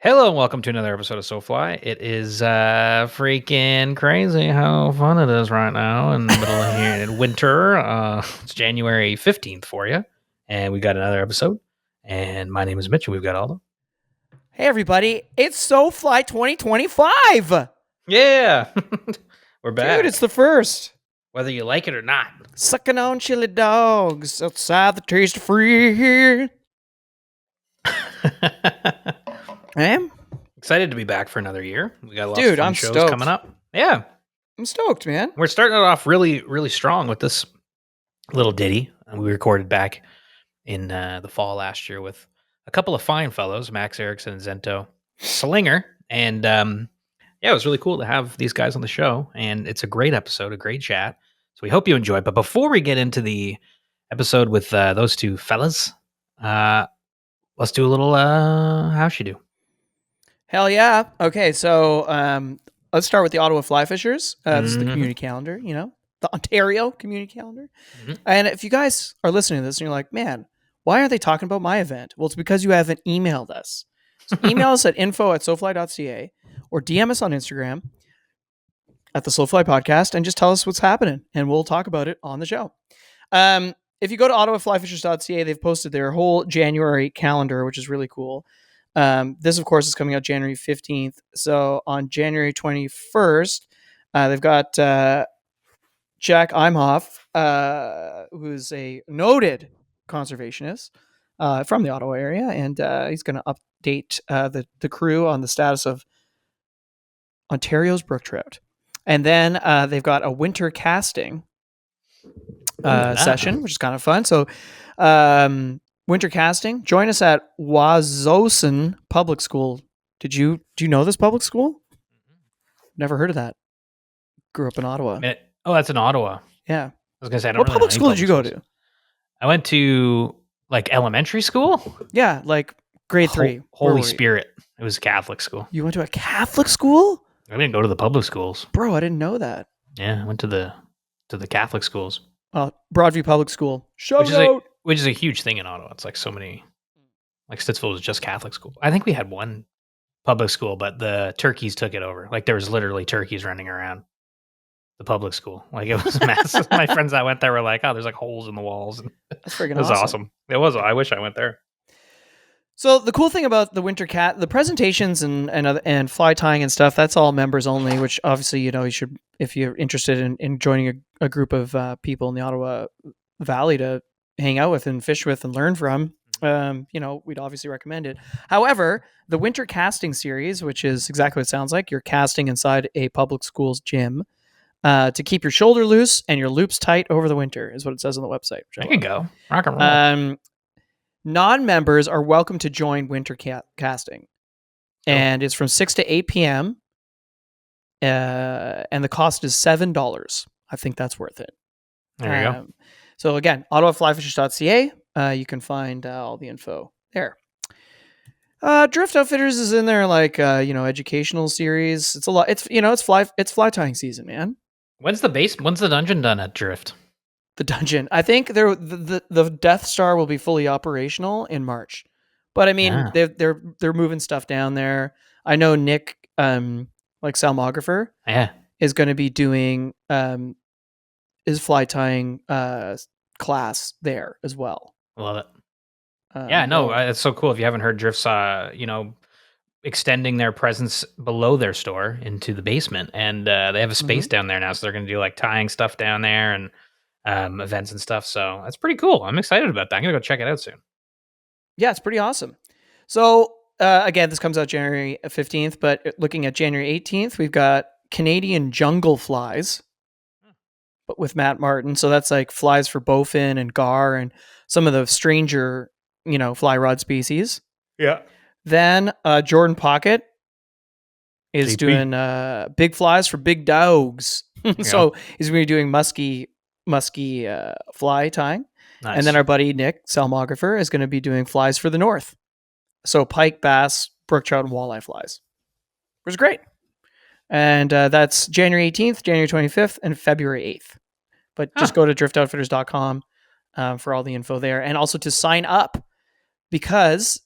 Hello and welcome to another episode of SoFly. It is freaking crazy how fun it is right now in the middle of here in winter. It's January 15th for you, and we got another episode. And my name is Mitch, and we've got Aldo. Hey everybody, it's SoFly 2025! Yeah! We're back. Dude, it's the first. Whether you like it or not. Sucking on chili dogs outside the taste of free. Man, Excited to be back for another year. We got lots Dude, of fun I'm shows stoked. coming up. Yeah. I'm stoked, man. We're starting it off really, really strong with this little ditty we recorded back in the fall last year with a couple of fine fellows, Max Erickson and Zento Slinger. And yeah, it was really cool to have these guys on the show. And it's a great episode, a great chat. So we hope you enjoy. But before we get into the episode with those two fellas, let's do a little how's she do? Hell yeah. Okay, so let's start with the Ottawa Fly Fishers. This is the community calendar, the Ontario community calendar. Mhm. And if you guys are listening to this and you're like, man, why aren't they talking about my event? Well, it's because you haven't emailed us. So email us at info@sofly.ca or DM us on Instagram at the SoFly Podcast and just tell us what's happening and we'll talk about it on the show. If you go to ottawaflyfishers.ca, they've posted their whole January calendar, which is really cool. This, of course, is coming out January 15th. So on January 21st, they've got Jack Imhoff, who's a noted conservationist from the Ottawa area, and he's going to update the crew on the status of Ontario's brook trout. And then they've got a winter casting session, which is kind of fun. So winter casting, join us at Wazosan Public School. Do you know this public school? Never heard of that. Grew up in Ottawa. Oh, that's in Ottawa. Yeah. I was gonna say, I don't What really know public any school did you go schools. to? I went to like elementary school. Yeah, like grade 3. Holy Spirit. It was a Catholic school. You went to a Catholic school? I didn't go to the public schools. Bro, I didn't know that. Yeah, I went to the Catholic schools. Broadview Public School. Which is a huge thing in Ottawa. It's like so many, like Stittsville was just Catholic school. I think we had one public school, but the turkeys took it over. Like there was literally turkeys running around the public school. Like it was massive. My friends that went there were like, "Oh, there's like holes in the walls." And That's freaking it was awesome. It was. I wish I went there. So the cool thing about the winter the presentations and fly tying and stuff, that's all members only, which obviously, you should, if you're interested in joining a group of people in the Ottawa Valley to hang out with and fish with and learn from, we'd obviously recommend it. However, the winter casting series, which is exactly what it sounds like, you're casting inside a public school's gym to keep your shoulder loose and your loops tight over the winter, is what it says on the website. There you go. Rock and roll. Non-members are welcome to join winter casting, and it's from 6 to 8 p.m. And the cost is $7. I think that's worth it. There you go. So again, ottawaflyfishers.ca. You can find all the info there. Drift Outfitters is in there, like educational series. It's a lot. It's fly tying season, man. When's the dungeon done at Drift? The dungeon. I think the Death Star will be fully operational in March, but I mean they're moving stuff down there. I know Nick, like Salmographer, is going to be doing his fly tying class there as well. Love it. It's so cool. If you haven't heard, Drift's extending their presence below their store into the basement, and they have a space down there now, so they're going to do like tying stuff down there and events and stuff. So that's pretty cool. I'm excited about that. I'm gonna go check it out soon. Yeah, it's pretty awesome. So again, this comes out January 15th, but looking at January 18th, we've got Canadian Jungle Flies, but with Matt Martin. So that's like flies for bowfin and gar and some of the stranger, fly rod species. Yeah. Then Jordan Pocket is doing big flies for big dogs. So he's going to be doing musky fly tying. Nice. And then our buddy Nick, Salmographer, is going to be doing flies for the north. So pike, bass, brook trout, and walleye flies. Which is great. And that's January 18th, January 25th, and February 8th. But just go to driftoutfitters.com for all the info there. And also to sign up, because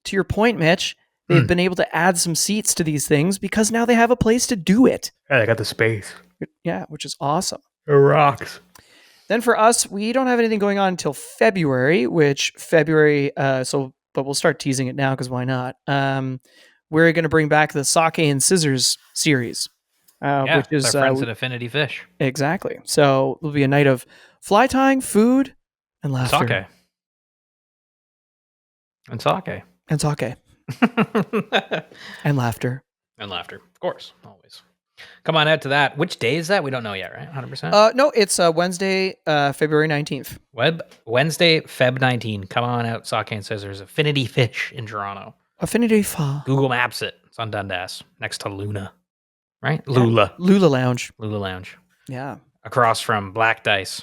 to your point, Mitch, they've been able to add some seats to these things because now they have a place to do it. Yeah, I got the space. Yeah, which is awesome. It rocks. Then for us, we don't have anything going on until February, but we'll start teasing it now because why not? We're going to bring back the Sake and Scissors series, which is our friends at Affinity Fish. Exactly. So it'll be a night of fly tying, food, and laughter. Sake. And sake. And sake. And laughter. And laughter, of course, always. Come on out to that. Which day is that? We don't know yet, right? 100%? No, it's Wednesday, February 19th. Wednesday, Feb 19. Come on out, Sake and Scissors, Affinity Fish in Toronto. Affinity Fa. Google Maps it. It's on Dundas, next to Luna, right? Yeah. Lula Lounge. Lula Lounge. Yeah. Across from Black Dice,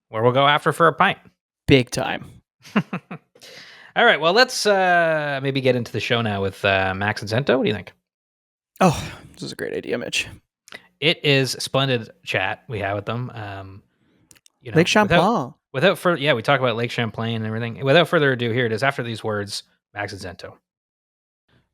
where we'll go after for a pint. Big time. All right, well, let's maybe get into the show now with Max and Zento. What do you think? Oh, this is a great idea, Mitch. It is a splendid chat we have with them. Lake Champlain. We talk about Lake Champlain and everything. Without further ado, here it is. After these words, Max and Zento.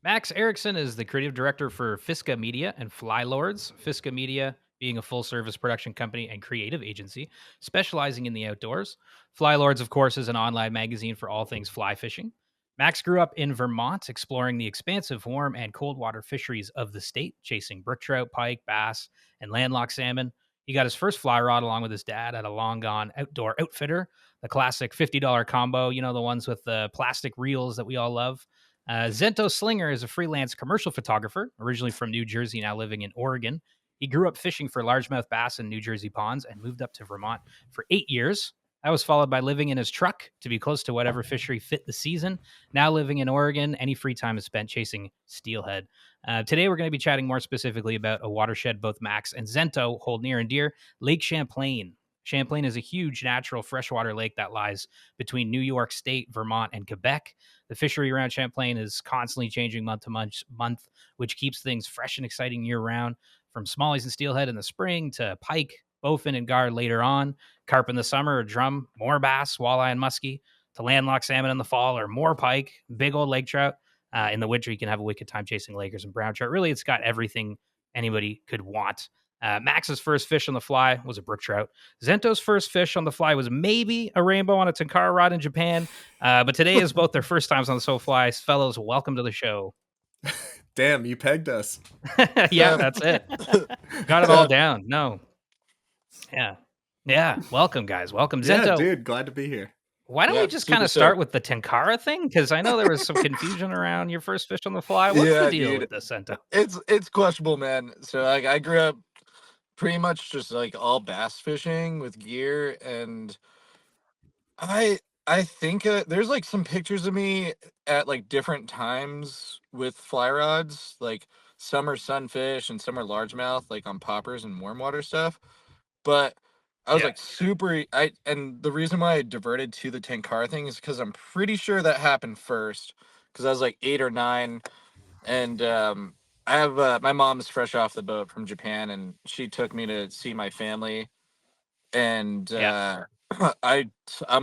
Max Erickson is the creative director for Fiska Media and Flylords. Fiska Media being a full-service production company and creative agency specializing in the outdoors. Flylords, of course, is an online magazine for all things fly fishing. Max grew up in Vermont, exploring the expansive warm and cold water fisheries of the state, chasing brook trout, pike, bass, and landlocked salmon. He got his first fly rod along with his dad at a long-gone outdoor outfitter, the classic $50 combo, you know, the ones with the plastic reels that we all love. Zento Slinger is a freelance commercial photographer, originally from New Jersey, now living in Oregon. He grew up fishing for largemouth bass in New Jersey ponds and moved up to Vermont for 8 years. That was followed by living in his truck to be close to whatever fishery fit the season. Now living in Oregon, any free time is spent chasing steelhead. Today, we're going to be chatting more specifically about a watershed both Max and Zento hold near and dear, Lake Champlain. Champlain is a huge natural freshwater lake that lies between New York State, Vermont, and Quebec. The fishery around Champlain is constantly changing month to month, which keeps things fresh and exciting year-round, from smallies and steelhead in the spring to pike, bowfin, and gar later on, carp in the summer or drum, more bass, walleye, and muskie, to landlocked salmon in the fall or more pike, big old lake trout. In the winter, you can have a wicked time chasing lakers and brown trout. Really, it's got everything anybody could want. Max's first fish on the fly was a brook trout. Zento's first fish on the fly was maybe a rainbow on a tenkara rod in Japan. But today is both their first times on the SoFly. Fellows, welcome to the show. Damn, you pegged us. Yeah, that's it. Got it all down. No. Yeah. Welcome, guys. Welcome, Zento. Yeah, dude, glad to be here. Why don't we just kind of start with the tenkara thing? Because I know there was some confusion around your first fish on the fly. What's the deal with this, Zento? It's questionable, man. So like I grew up pretty much just like all bass fishing with gear, and I think there's like some pictures of me at like different times with fly rods, like some are sunfish and some are largemouth, like on poppers and warm water stuff. But I was like and the reason why I diverted to the tenkara thing is because I'm pretty sure that happened first, because I was like 8 or 9, and I have my mom's fresh off the boat from Japan, and she took me to see my family, and I'm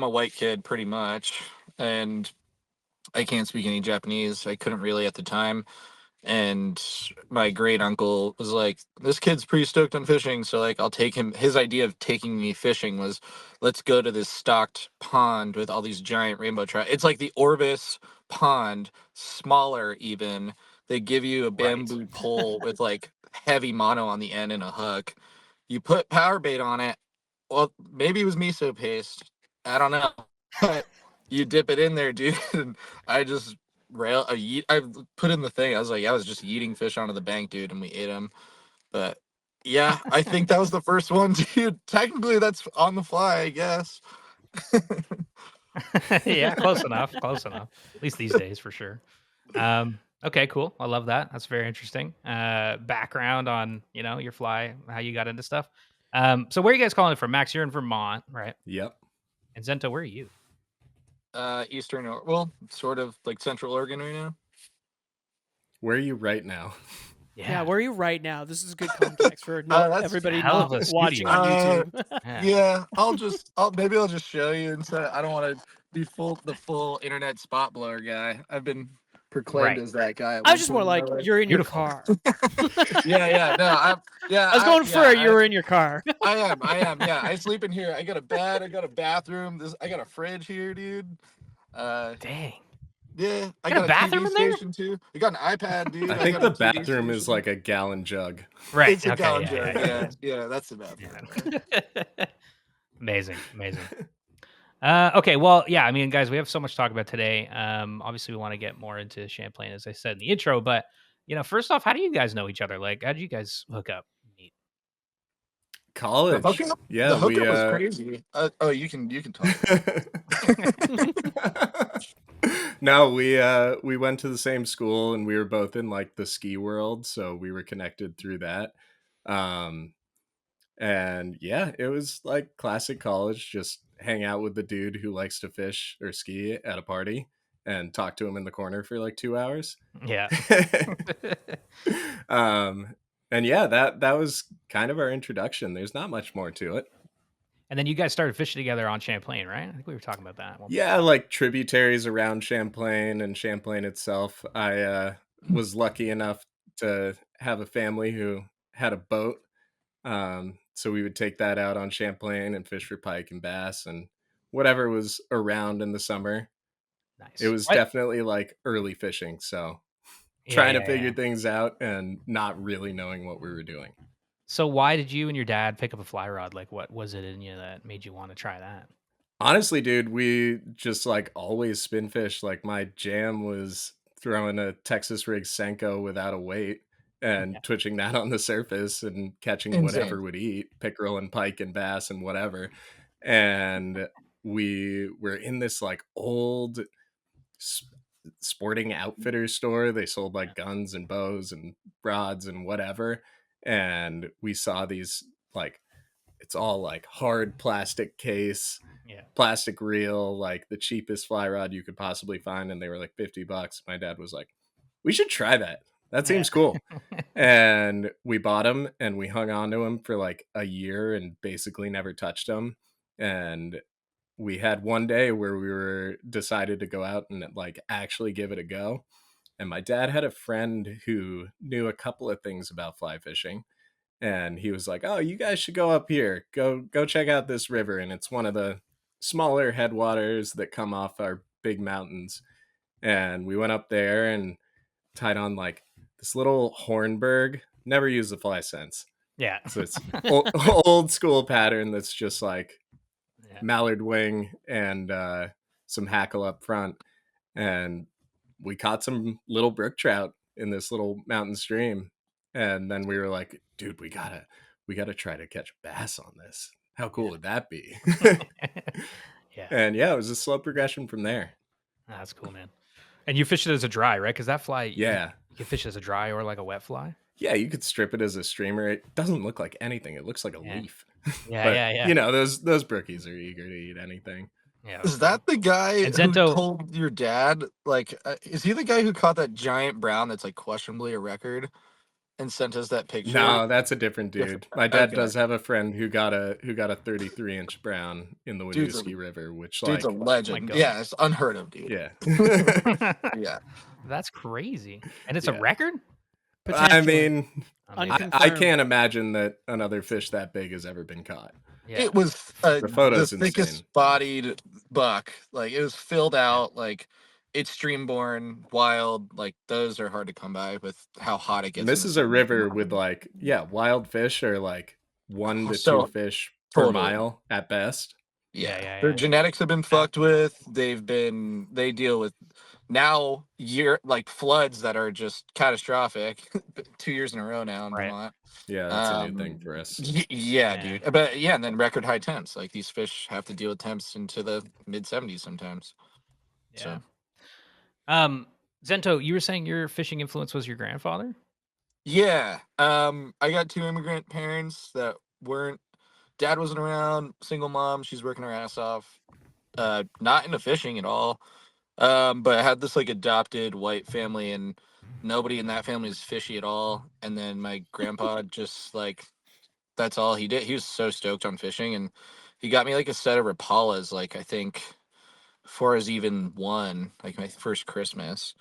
a white kid pretty much, and I can't speak any Japanese. I couldn't really at the time. And my great uncle was like, this kid's pretty stoked on fishing, so like I'll take him. His idea of taking me fishing was, let's go to this stocked pond with all these giant rainbow trout. It's like the Orvis pond, smaller even. They give you a bamboo pole with like heavy mono on the end and a hook. You put power bait on it. Well, maybe it was miso paste. I don't know. But you dip it in there, dude. And I just I put in the thing. I was just yeeting fish onto the bank, dude, and we ate them. But yeah, I think that was the first one, dude. Technically, that's on the fly, I guess. Yeah, close enough. At least these days, for sure. Okay, cool. I love that. That's very interesting. Background on your fly, how you got into stuff. So where are you guys calling it from? Max, you're in Vermont, right? Yep. And Zento, where are you? Sort of like Central Oregon right now. Where are you right now? Yeah, where are you right now? This is good context for everybody hell not of a watching studio. on YouTube. Yeah, I'll just show you instead. I don't want to be the full internet spot blower guy. I've been self-proclaimed Right. as that guy. I was just more like, you're in your Beautiful. car. Yeah, no, I was going for it. You were in your car. I am. Yeah, I sleep in here. I got a bed. I got a bathroom. I got a fridge here, dude. Dang. Yeah, I Got a got a bathroom TV in there? station too. I got an iPad, dude. I think got the a TV bathroom is station. like a gallon jug. Right. It's a Okay. gallon Yeah, jug. Yeah, that's the bathroom. yeah. Amazing. Okay, well, yeah, I mean, guys, we have so much to talk about today. Obviously, we want to get more into Champlain, as I said in the intro. But first off, how do you guys know each other? Like, how did you guys hook up? Meet? College. The Yeah, hookup was crazy. Oh, you can talk. No, we went to the same school and we were both in like the ski world, so we were connected through that. And yeah, it was like classic college, just hang out with the dude who likes to fish or ski at a party and talk to him in the corner for like 2 hours. Yeah. And yeah, that was kind of our introduction. There's not much more to it. And then you guys started fishing together on Champlain, right? I think we were talking about that. Yeah, like tributaries around Champlain and Champlain itself. I was lucky enough to have a family who had a boat. So we would take that out on Champlain and fish for pike and bass and whatever was around in the summer. Nice. It was definitely like early fishing. So trying to figure things out and not really knowing what we were doing. So why did you and your dad pick up a fly rod? Like, what was it in you that made you want to try that? Honestly, dude, we just like always spin fish. Like my jam was throwing a Texas rig Senko without a weight and twitching that on the surface and catching whatever would eat, pickerel and pike and bass and whatever. And we were in this like old sporting outfitter store. They sold like guns and bows and rods and whatever. And we saw these like, it's all like hard plastic case, plastic reel, like the cheapest fly rod you could possibly find. And they were like $50. My dad was like, we should try that. That seems cool. And we bought them and we hung on to them for like a year and basically never touched them. And we had one day where we were decided to go out and like actually give it a go. And my dad had a friend who knew a couple of things about fly fishing. And he was like, oh, you guys should go up here. Go check out this river. And it's one of the smaller headwaters that come off our big mountains. And we went up there and tied on like this little Hornberg. Never used the fly since. Yeah. So it's old school pattern that's just like mallard wing and some hackle up front. And we caught some little brook trout in this little mountain stream. And then we were like, dude, we gotta try to catch bass on this. How cool would that be? And yeah, it was a slow progression from there. That's cool, man. And you fish it as a dry, right? Because that fly, you can fish it as a dry or like a wet fly. Yeah, you could strip it as a streamer. It doesn't look like anything. It looks like a leaf. Yeah. You know, those brookies are eager to eat anything. Yeah. Is that the guy who told your dad? Like, is he the guy who caught that giant brown that's like questionably a record and sent us that picture? No, that's a different dude. My dad does have a friend who got a 33-inch brown in the Winooski River, which dude's like a legend. Yeah, it's unheard of, dude. Yeah. Yeah. That's crazy. And it's a record? I mean, I can't imagine that another fish that big has ever been caught. Yeah. It was the photos the thickest insane. bodied buck. Like it was filled out. Like it's streamborn, wild. Like those are hard to come by with how hot it gets. And this is a river with like wild fish are like 1 to 2 fish per mile at best. Yeah. Their genetics have been fucked with. They deal with now like floods that are just catastrophic 2 years in a row now in Vermont. Yeah, that's a new thing for us. Yeah, dude. But and then record high temps. Like these fish have to deal with temps into the mid 70s sometimes. Yeah. Zento, you were saying your fishing influence was your grandfather? Yeah. I got 2 immigrant parents that weren't. Dad wasn't around. Single mom. She's working her ass off. Not into fishing at all. But I had this like adopted white family, and nobody in that family is fishy at all. And then my grandpa just like, that's all he did. He was so stoked on fishing, and he got me like a set of Rapalas, like I think 4 is even 1, like my first Christmas.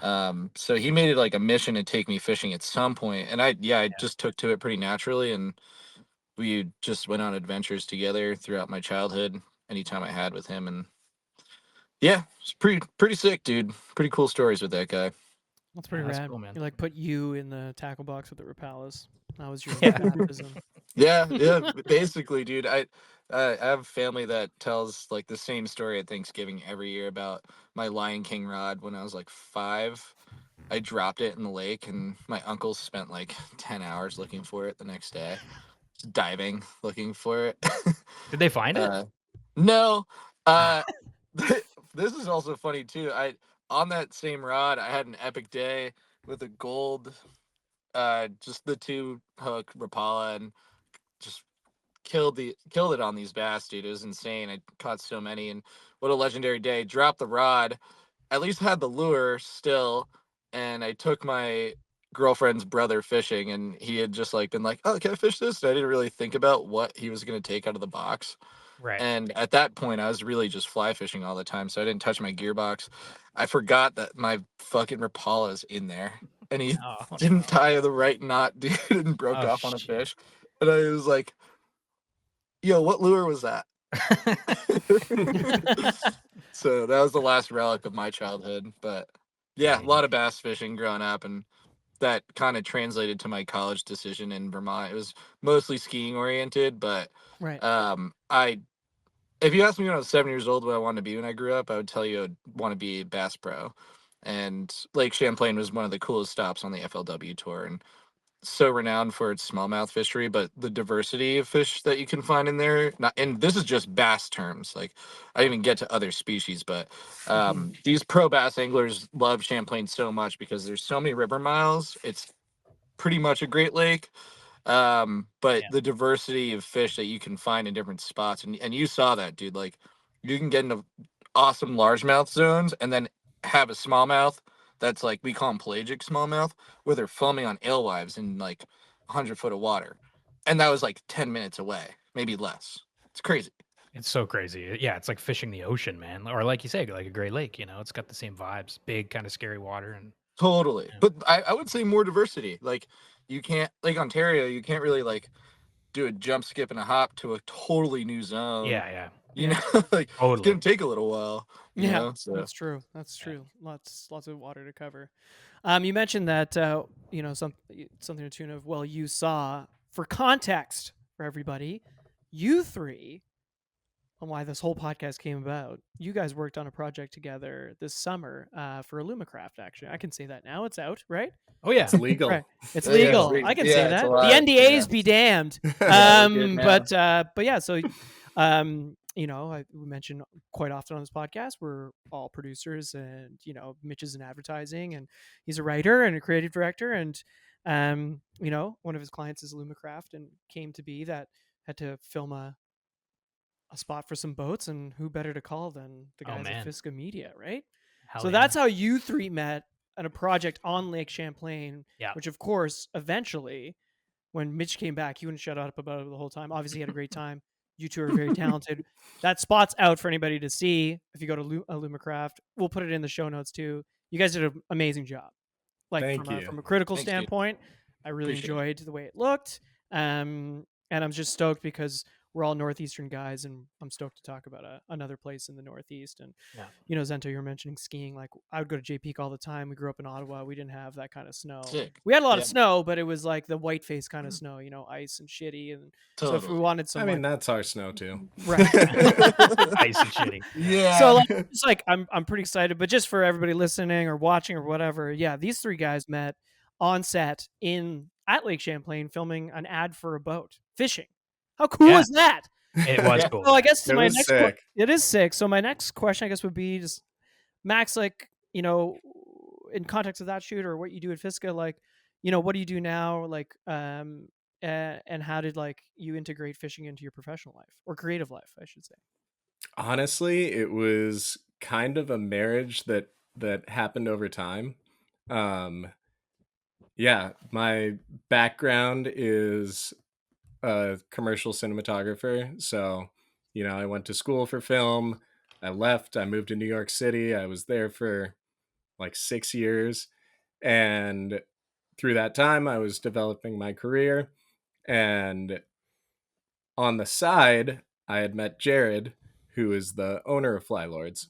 So he made it like a mission to take me fishing at some point, and I just took to it pretty naturally, and we just went on adventures together throughout my childhood anytime I had with him. And yeah, it's pretty sick, dude. Pretty cool stories with that guy. That's pretty that's rad. cool, man. You like put you in the tackle box with the Rapalas. That was your Yeah. baptism. Yeah, basically, dude. I have family that tells like the same story at Thanksgiving every year about my Lion King rod when I was like 5. I dropped it in the lake, and my uncle spent like 10 hours looking for it the next day, just diving looking for it. Did they find it? No. This is also funny too. I On that same rod, I had an epic day with a gold, just the 2-hook Rapala, and just killed it on these bass, dude. It was insane. I caught so many, and what a legendary day. Dropped the rod, at least had the lure still, and I took my girlfriend's brother fishing, and he had just like been like, "Oh, can I fish this?" And I didn't really think about what he was going to take out of the box. Right. And at that point, I was really just fly fishing all the time, so I didn't touch my gearbox. I forgot that my fucking Rapala's in there, and he Oh, didn't tie the right knot, dude, and broke Oh, off on a shit. fish. And I was like, "Yo, what lure was that?" So that was the last relic of my childhood. But yeah, a lot of bass fishing growing up, and that kind of translated to my college decision in Vermont. It was mostly skiing oriented, but Right. I if you asked me when I was 7 years old what I wanted to be when I grew up, I would tell you I'd want to be a bass pro. And Lake Champlain was one of the coolest stops on the FLW tour, and so renowned for its smallmouth fishery, but the diversity of fish that you can find in there. Not, and this is just bass terms. Like, I didn't even get to other species, but these pro bass anglers love Champlain so much because there's so many river miles. It's pretty much a Great Lake, but the diversity of fish that you can find in different spots, and you saw that, dude. Like, you can get into awesome largemouth zones and then have a smallmouth that's like, we call them pelagic smallmouth, where they're foaming on alewives in like 100 foot of water, and that was like 10 minutes away, maybe less. It's crazy. It's so crazy. Yeah, it's like fishing the ocean, man. Or like you say, like a Great Lake, it's got the same vibes. Big, kind of scary water. And Totally. Yeah. But I would say more diversity. Like, you can't, like Ontario, you can't really like do a jump, skip, and a hop to a totally new zone. Yeah. You know, like, it's Totally. gonna take a little while. You know? So That's true. That's true. Lots of water to cover. You mentioned that something to the tune of, well, you saw, for context for everybody, you three, on why this whole podcast came about, you guys worked on a project together this summer for Illumicraft. Actually, I can say that now. It's out, right? Oh yeah, It's legal. Right. It's Yeah, yeah, legal. it's I can yeah, say it's that. The alive, NDAs yeah. be damned. Yeah, we're good now. But yeah, so we mentioned quite often on this podcast, we're all producers, and Mitch is in advertising, and he's a writer and a creative director, and one of his clients is Illumicraft, and came to be that had to film a spot for some boats, and who better to call than the guys at Fiska Media, right? Hell So yeah. that's how you three met on a project on Lake Champlain, Yeah. which of course eventually, when Mitch came back, he wouldn't shut up about it the whole time. Obviously he had a great time. You two are very talented. That spot's out for anybody to see. If you go to Illumicraft, we'll put it in the show notes too. You guys did an amazing job. Like, Thank you. from a critical Thanks, dude. standpoint, I really Appreciate enjoyed the way it looked. And I'm just stoked because we're all Northeastern guys, and I'm stoked to talk about another place in the Northeast. And, Zento, you were mentioning skiing. Like, I would go to Jay Peak all the time. We grew up in Ottawa. We didn't have that kind of snow. Sick. We had a lot of snow, but it was like the white face kind of snow, ice and shitty. And so if we wanted some, that's our snow too. Right. Ice and shitty. Yeah. So it's like, I'm pretty excited, but just for everybody listening or watching or whatever, these three guys met on set at Lake Champlain, filming an ad for a boat, fishing. How cool is that? It was cool. So I guess it was sick. It is sick. So my next question, I guess, would be just, Max, like, in context of that shoot or what you do at Fiska, like, what do you do now? Like, and how did you integrate fishing into your professional life or creative life, I should say? Honestly, it was kind of a marriage that happened over time. My background is a commercial cinematographer. So, I went to school for film. I left. I moved to New York City. I was there for like 6 years. And through that time, I was developing my career. And on the side, I had met Jared, who is the owner of Flylords.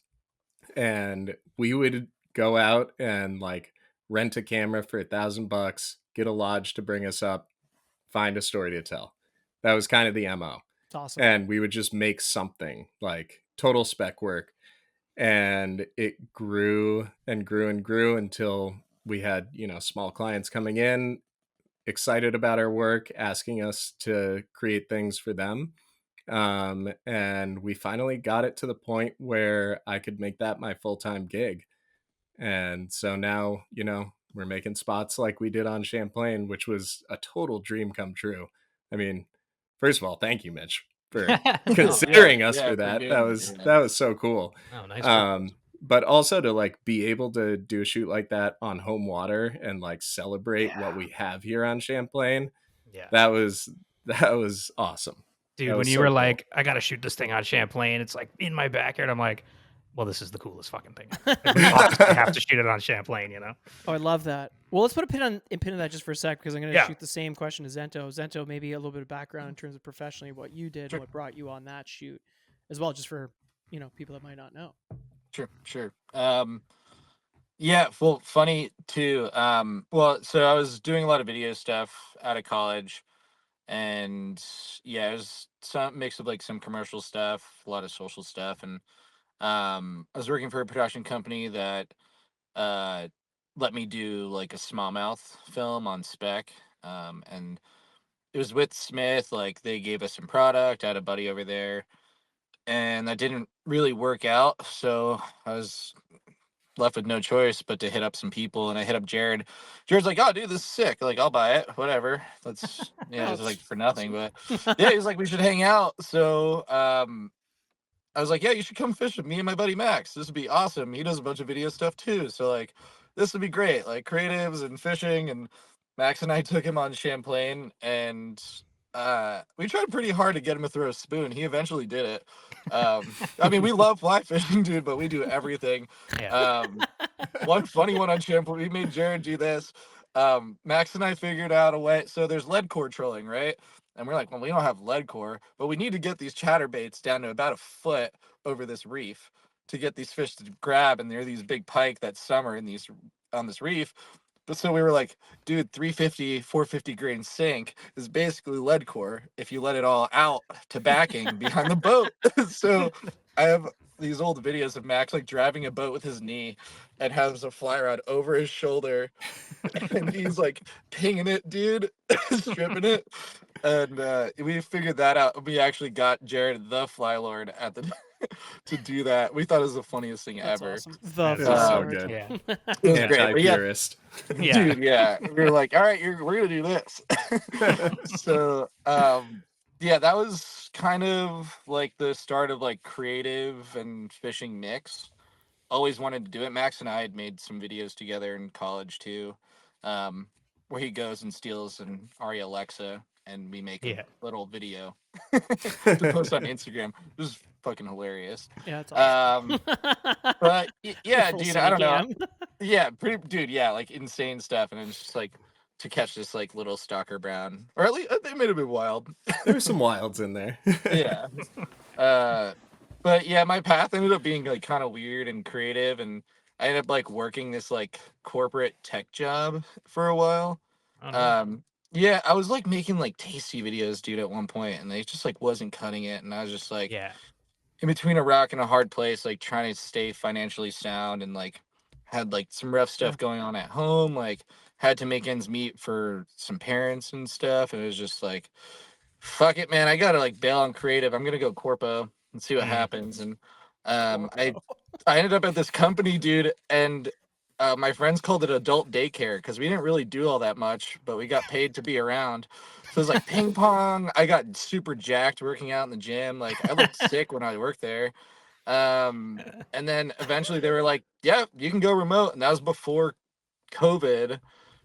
And we would go out and like rent a camera for $1,000, get a lodge to bring us up, find a story to tell. That was kind of the MO. It's awesome. And we would just make something like total spec work. And it grew and grew and grew until we had, small clients coming in, excited about our work, asking us to create things for them. And we finally got it to the point where I could make that my full-time gig. And so now, we're making spots like we did on Champlain, which was a total dream come true. I mean, first of all, thank you, Mitch, for considering us for that. That was so cool. Oh, nice. But also to like be able to do a shoot like that on home water and like celebrate what we have here on Champlain. Yeah. That was awesome. Dude, when you were like, I got to shoot this thing on Champlain, it's like in my backyard. I'm like, well, this is the coolest fucking thing. I have to shoot it on Champlain, Oh, I love that. Well, let's put a pin in that just for a sec, because I'm going to shoot the same question to Zento. Zento, maybe a little bit of background in terms of professionally what you did, what brought you on that shoot, as well, just for people that might not know. Sure. Yeah, well, funny too. Well, so I was doing a lot of video stuff out of college, and it was some mix of like some commercial stuff, a lot of social stuff, and I was working for a production company that let me do like a smallmouth film on spec, and it was with Smith. Like they gave us some product. I had a buddy over there, and that didn't really work out, so I was left with no choice but to hit up some people, and I hit up Jared. Jared's like, "Oh, dude, this is sick. Like, I'll buy it. Whatever. Let's." It's like for nothing, but he's like, "We should hang out." So, I was like, "Yeah, you should come fish with me and my buddy Max. This would be awesome. He does a bunch of video stuff too. So like, this would be great. Like creatives and fishing." And Max and I took him on Champlain, and we tried pretty hard to get him to throw a spoon. He eventually did it. I mean, we love fly fishing, dude, but we do everything. One funny one on Champlain, we made Jared do this. Max and I figured out a way. So there's lead core trolling, right? And we're like, well, we don't have lead core, but we need to get these chatterbaits down to about a foot over this reef to get these fish to grab. And there are these big pike that summer on this reef. But so we were like, dude, 350, 450 grain sink is basically lead core if you let it all out to backing behind the boat. So I have these old videos of Max like driving a boat with his knee and has a fly rod over his shoulder, and he's like pinging it, dude, stripping it. And we figured that out. We actually got Jared the Flylord at the to do that. We thought it was the funniest thing ever. Awesome. That's so good. Yeah. It was great. Anti-purist. Dude, we were like, all right, we're gonna do this. So that was kind of like the start of like creative and fishing mix. Always wanted to do it. Max and I had made some videos together in college too, where he goes and steals an Arri Alexa, and we make a little video to post on Instagram. It was fucking hilarious. Yeah, it's awesome. But yeah, dude, I don't know. Yeah, like insane stuff, and it's just like to catch this like little stalker brown, or at least they made it a bit wild. There were some wilds in there. Yeah. But yeah, my path ended up being like kind of weird and creative, and I ended up like working this like corporate tech job for a while. Yeah, I was like making like tasty videos, dude, at one point, and they just like wasn't cutting it, and I was just like in between a rock and a hard place, like trying to stay financially sound, and like had like some rough stuff going on at home, like had to make ends meet for some parents and stuff, and it was just like, fuck it, man, I gotta like bail on creative. I'm gonna go corpo and see what happens. And I ended up at this company, dude, and my friends called it adult daycare because we didn't really do all that much, but we got paid to be around. So it was like ping pong. I got super jacked working out in the gym. Like I looked sick when I worked there. And then eventually they were like, yeah, you can go remote. And that was before COVID.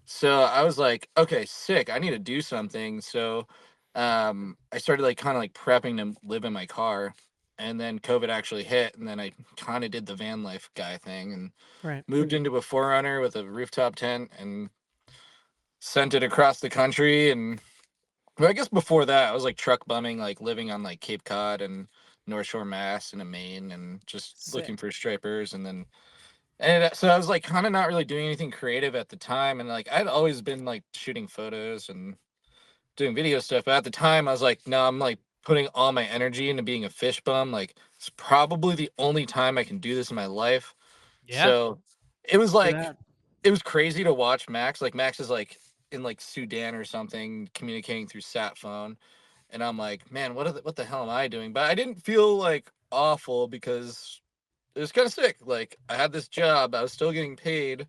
So I was like, okay, sick. I need to do something. So I started like kind of like prepping to live in my car. and then COVID actually hit, and then I kind of did the van life guy thing and Right. moved into a 4Runner with a rooftop tent and sent it across the country. And I guess before that, I was like truck bumming, like living on like Cape Cod and North Shore, Mass, and Maine, and just looking Sick. for stripers. And so I was like kind of not really doing anything creative at the time, and like I'd always been like shooting photos and doing video stuff, but at the time I was like, no, I'm like putting all my energy into being a fish bum. Like it's probably the only time I can do this in my life. Yeah. So it was For like that. it was crazy to watch Max. Like Max is like in like Sudan or something, communicating through sat phone, and I'm like, man, what the hell am I doing? But I didn't feel like awful because it was kind of sick. Like I had this job, I was still getting paid,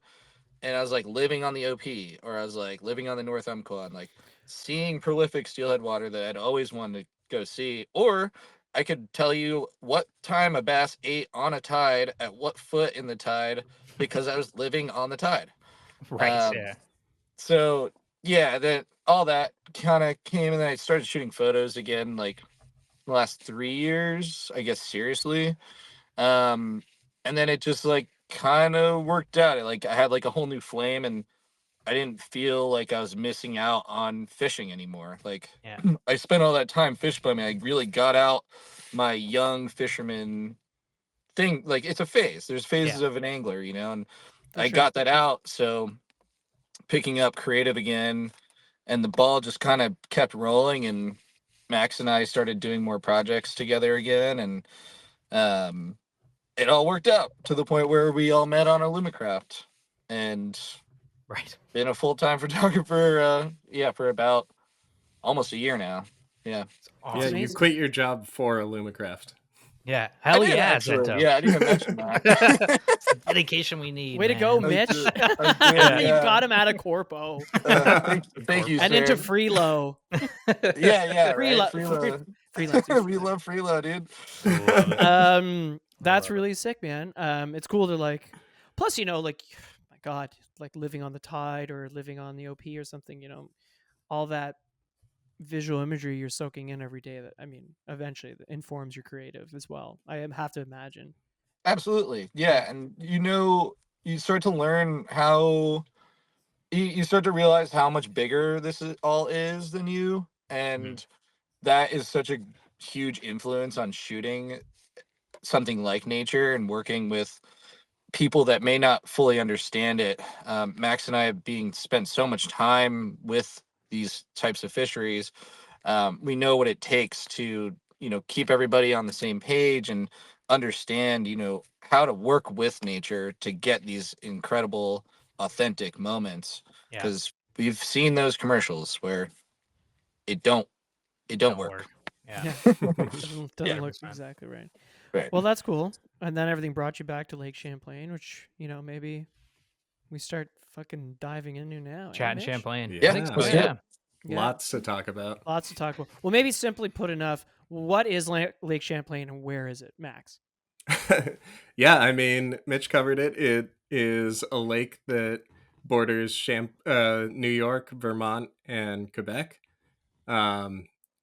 and I was like living on the OP, or I was like living on the North Umpqua, like seeing prolific steelhead water that I'd always wanted to go see. Or I could tell you what time a bass ate on a tide at what foot in the tide because I was living on the tide. Right. Um, Yeah. so yeah, then all that kind of came, and then I started shooting photos again, like the last 3 years, I guess, seriously. Um, and then it just like kind of worked out. Like I had like a whole new flame, and I didn't feel like I was missing out on fishing anymore. Like Yeah. I spent all that time fish bumming. I really got out my young fisherman thing. Like it's a phase. There's phases of an angler, and For I sure. got that out. So picking up creative again, and the ball just kind of kept rolling, and Max and I started doing more projects together again, and um it all worked out to the point where we all met on a Lumicraft and Right. been a full-time photographer for about almost a year now. Yeah. It's Yeah, awesome. you amazing. quit your job for Illumicraft. Yeah. I Hell did yeah, actually. Zento. Yeah, I didn't even mention that. It's the dedication we need. Way to go, man. Mitch. did, I did, Yeah. You yeah. got him out of Corpo Thank you, and sir. into Freelo. Yeah, right. Freelance. We love Freelo, dude. Love it. That's love it. really sick, man. It's cool to like. Plus, like, my God, like living on the tide or living on the OP or something. All that visual imagery you're soaking in every day. That eventually informs your creative as well. Have to imagine. Absolutely. Yeah, and you start to learn how you start to realize how much bigger all is than you, and that is such a huge influence on shooting something like nature and working with people that may not fully understand it. Max and I, being spent so much time with these types of fisheries, we know what it takes to keep everybody on the same page and understand how to work with nature to get these incredible authentic moments, Yeah. because we've seen those commercials where it don't Don't work. work. Yeah. Doesn't Yeah. look 100%. exactly right. Right. Well, that's cool. And then everything brought you back to Lake Champlain, which maybe we start fucking diving into now. Chat in Mitch? Champlain. Yeah, I think so. let's do it. Yeah. Yeah. Lots to talk about. Lots to talk about. Well, maybe simply put enough. What is Lake Champlain and where is it, Max? Yeah, I mean, Mitch covered it. It is a lake that borders New York, Vermont, and Quebec.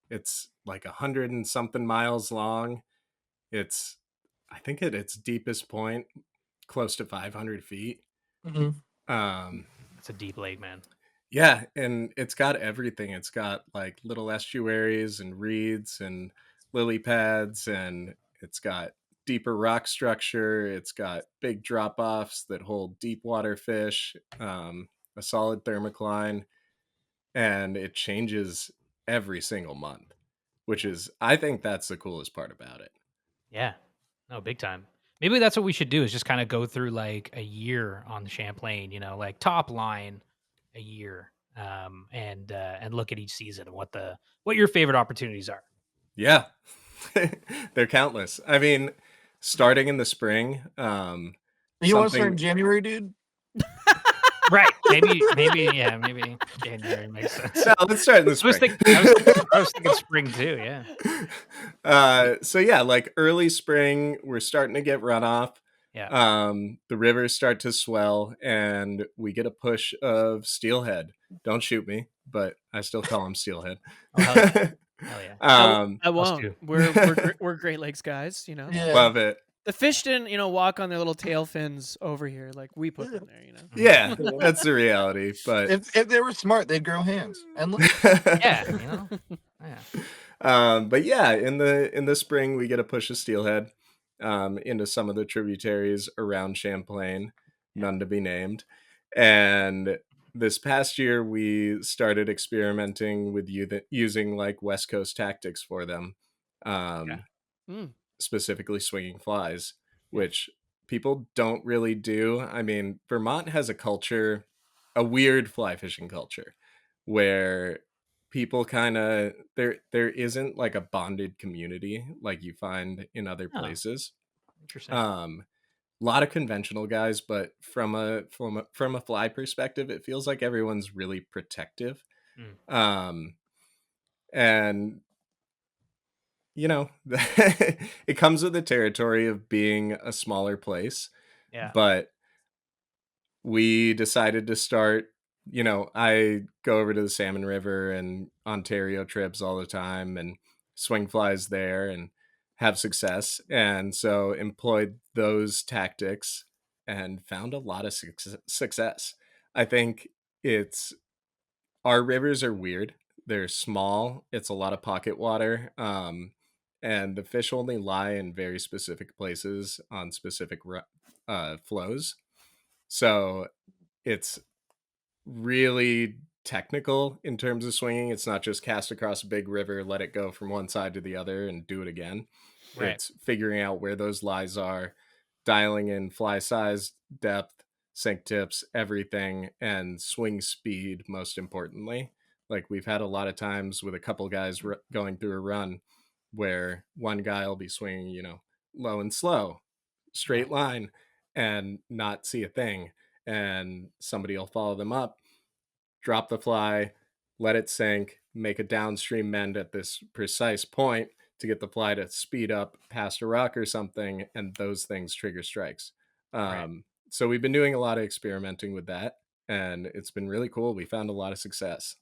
It's like 100 and something miles long. It's, I think, at its deepest point, close to 500 feet. Um, It's a deep lake, man. yeah, and it's got everything. It's got like little estuaries and reeds and lily pads, and it's got deeper rock structure. It's got big drop offs that hold deep water fish, a solid thermocline, and it changes every single month, which is, I think that's the coolest part about it. Yeah. No, big time. Maybe that's what we should do is just kind of go through like a year on the Champlain, like top line a year, and look at each season and what your favorite opportunities are. Yeah, they're countless. I mean, starting in the spring. You want to start in January, dude? Right. Maybe January makes sense. No, let's start in the spring. I was thinking spring too, yeah. So yeah, like early spring, we're starting to get runoff. Yeah. The rivers start to swell, and we get a push of steelhead. Don't shoot me, but I still call them steelhead. Oh, Hell yeah. I Us won't. too. We're Great Lakes guys, you know. Yeah. Love it. The fish didn't, walk on their little tail fins over here like we put them there, Yeah, that's the reality. But if they were smart, they'd grow hands and look. Yeah, Yeah. But yeah, in the spring we get a push of steelhead into some of the tributaries around Champlain, none to be named. And this past year we started experimenting with using like West Coast tactics for them, specifically swinging flies, which people don't really do. I mean, Vermont has a weird fly fishing culture, where people kind of there isn't like a bonded community like you find in other places. Interesting. A lot of conventional guys, but from a fly perspective, it feels like everyone's really protective. And it comes with the territory of being a smaller place. Yeah. But we decided to start, I go over to the Salmon River and Ontario trips all the time and swing flies there and have success. And so employed those tactics and found a lot of success. I think our rivers are weird. They're small. It's a lot of pocket water. And the fish only lie in very specific places on specific flows. So it's really technical in terms of swinging. It's not just cast across a big river, let it go from one side to the other and do it again. Right. It's figuring out where those lies are, dialing in fly size, depth, sink tips, everything, and swing speed, most importantly. Like we've had a lot of times with a couple guys going through a run where one guy will be swinging, low and slow, straight line, and not see a thing. And somebody will follow them up, drop the fly, let it sink, make a downstream mend at this precise point to get the fly to speed up past a rock or something, and those things trigger strikes. So we've been doing a lot of experimenting with that, and it's been really cool. We found a lot of success.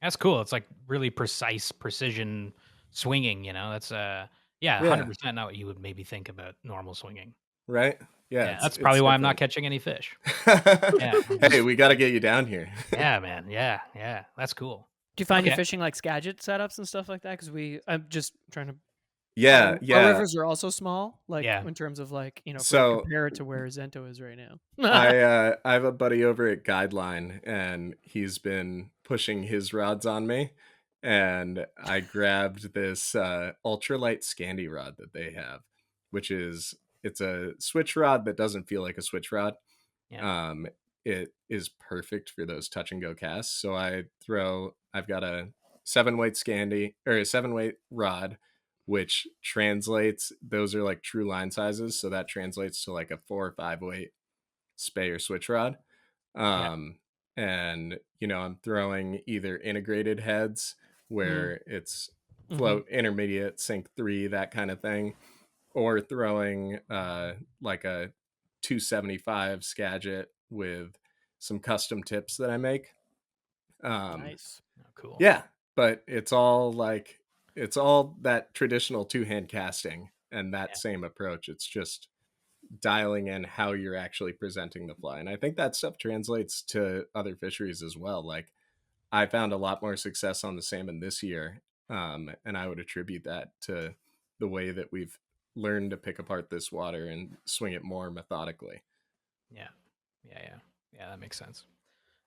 That's cool. It's like really precise precision swinging, That's 100% not what you would maybe think about normal swinging. Right? Yeah, that's probably why I'm not catching any fish. Hey, we got to get you down here. Yeah, man. Yeah. That's cool. Do you find you fishing like Skagit setups and stuff like that? Because I'm just trying to. Yeah. Our rivers are also small, in terms of so compare it to where Zento is right now. I have a buddy over at Guideline, and he's been pushing his rods on me, and I grabbed this ultralight Scandi rod that they have, which it's a switch rod that doesn't feel like a switch rod. Yeah. It is perfect for those touch and go casts. So I've got a 7-weight Scandi or a 7-weight rod, which translates, those are like true line sizes. So that translates to like a 4 or 5-weight spay or switch rod. And, I'm throwing either integrated heads where it's float, intermediate, sink 3, that kind of thing, or throwing like a 275 Skagit with some custom tips that I make. Nice. Oh, cool. Yeah, but it's all that traditional 2-hand casting and that same approach. It's just dialing in how you're actually presenting the fly. And I think that stuff translates to other fisheries as well. Like I found a lot more success on the salmon this year. And I would attribute that to the way that we've learned to pick apart this water and swing it more methodically. Yeah, that makes sense.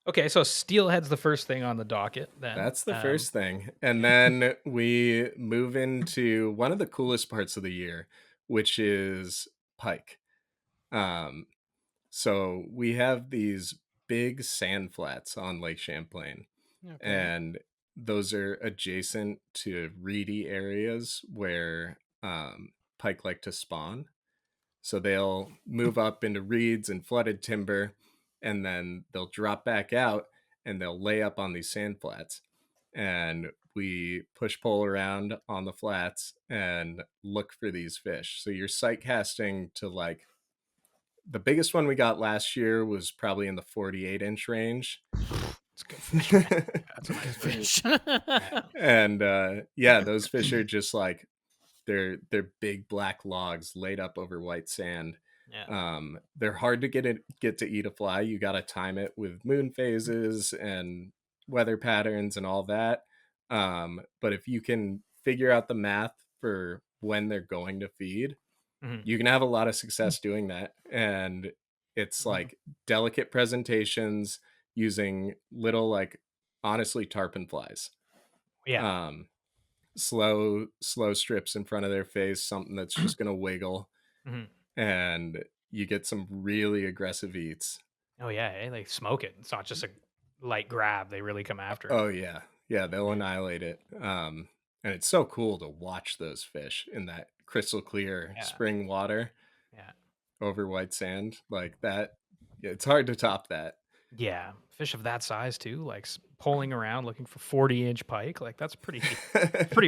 Okay, so steelhead's the first thing on the docket then. That's the first thing. And then we move into one of the coolest parts of the year, which is pike. So we have these big sand flats on Lake Champlain. Okay. And those are adjacent to reedy areas where pike like to spawn. So they'll move up into reeds and flooded timber, and then they'll drop back out and they'll lay up on these sand flats. And we push pole around on the flats and look for these fish. So you're sight casting to like, the biggest one we got last year was probably in the 48-inch range. It's good fish, man. That's a nice Good fish. fish. And yeah, those fish are just like they're big black logs laid up over white sand. Yeah. They're hard to get to eat a fly. You got to time it with moon phases and weather patterns and all that. But if you can figure out the math for when they're going to feed, you can have a lot of success doing that. And it's like delicate presentations using little, like, honestly, tarpon flies. Yeah. Slow strips in front of their face, something that's just gonna wiggle, and you get some really aggressive eats. Oh yeah, they smoke it. It's not just a light grab; they really come after it. Oh yeah, they'll annihilate it. And it's so cool to watch those fish in that crystal clear spring water, over white sand like that. Yeah, it's hard to top that. Yeah, fish of that size too, like pulling around looking for 40-inch pike. Like that's pretty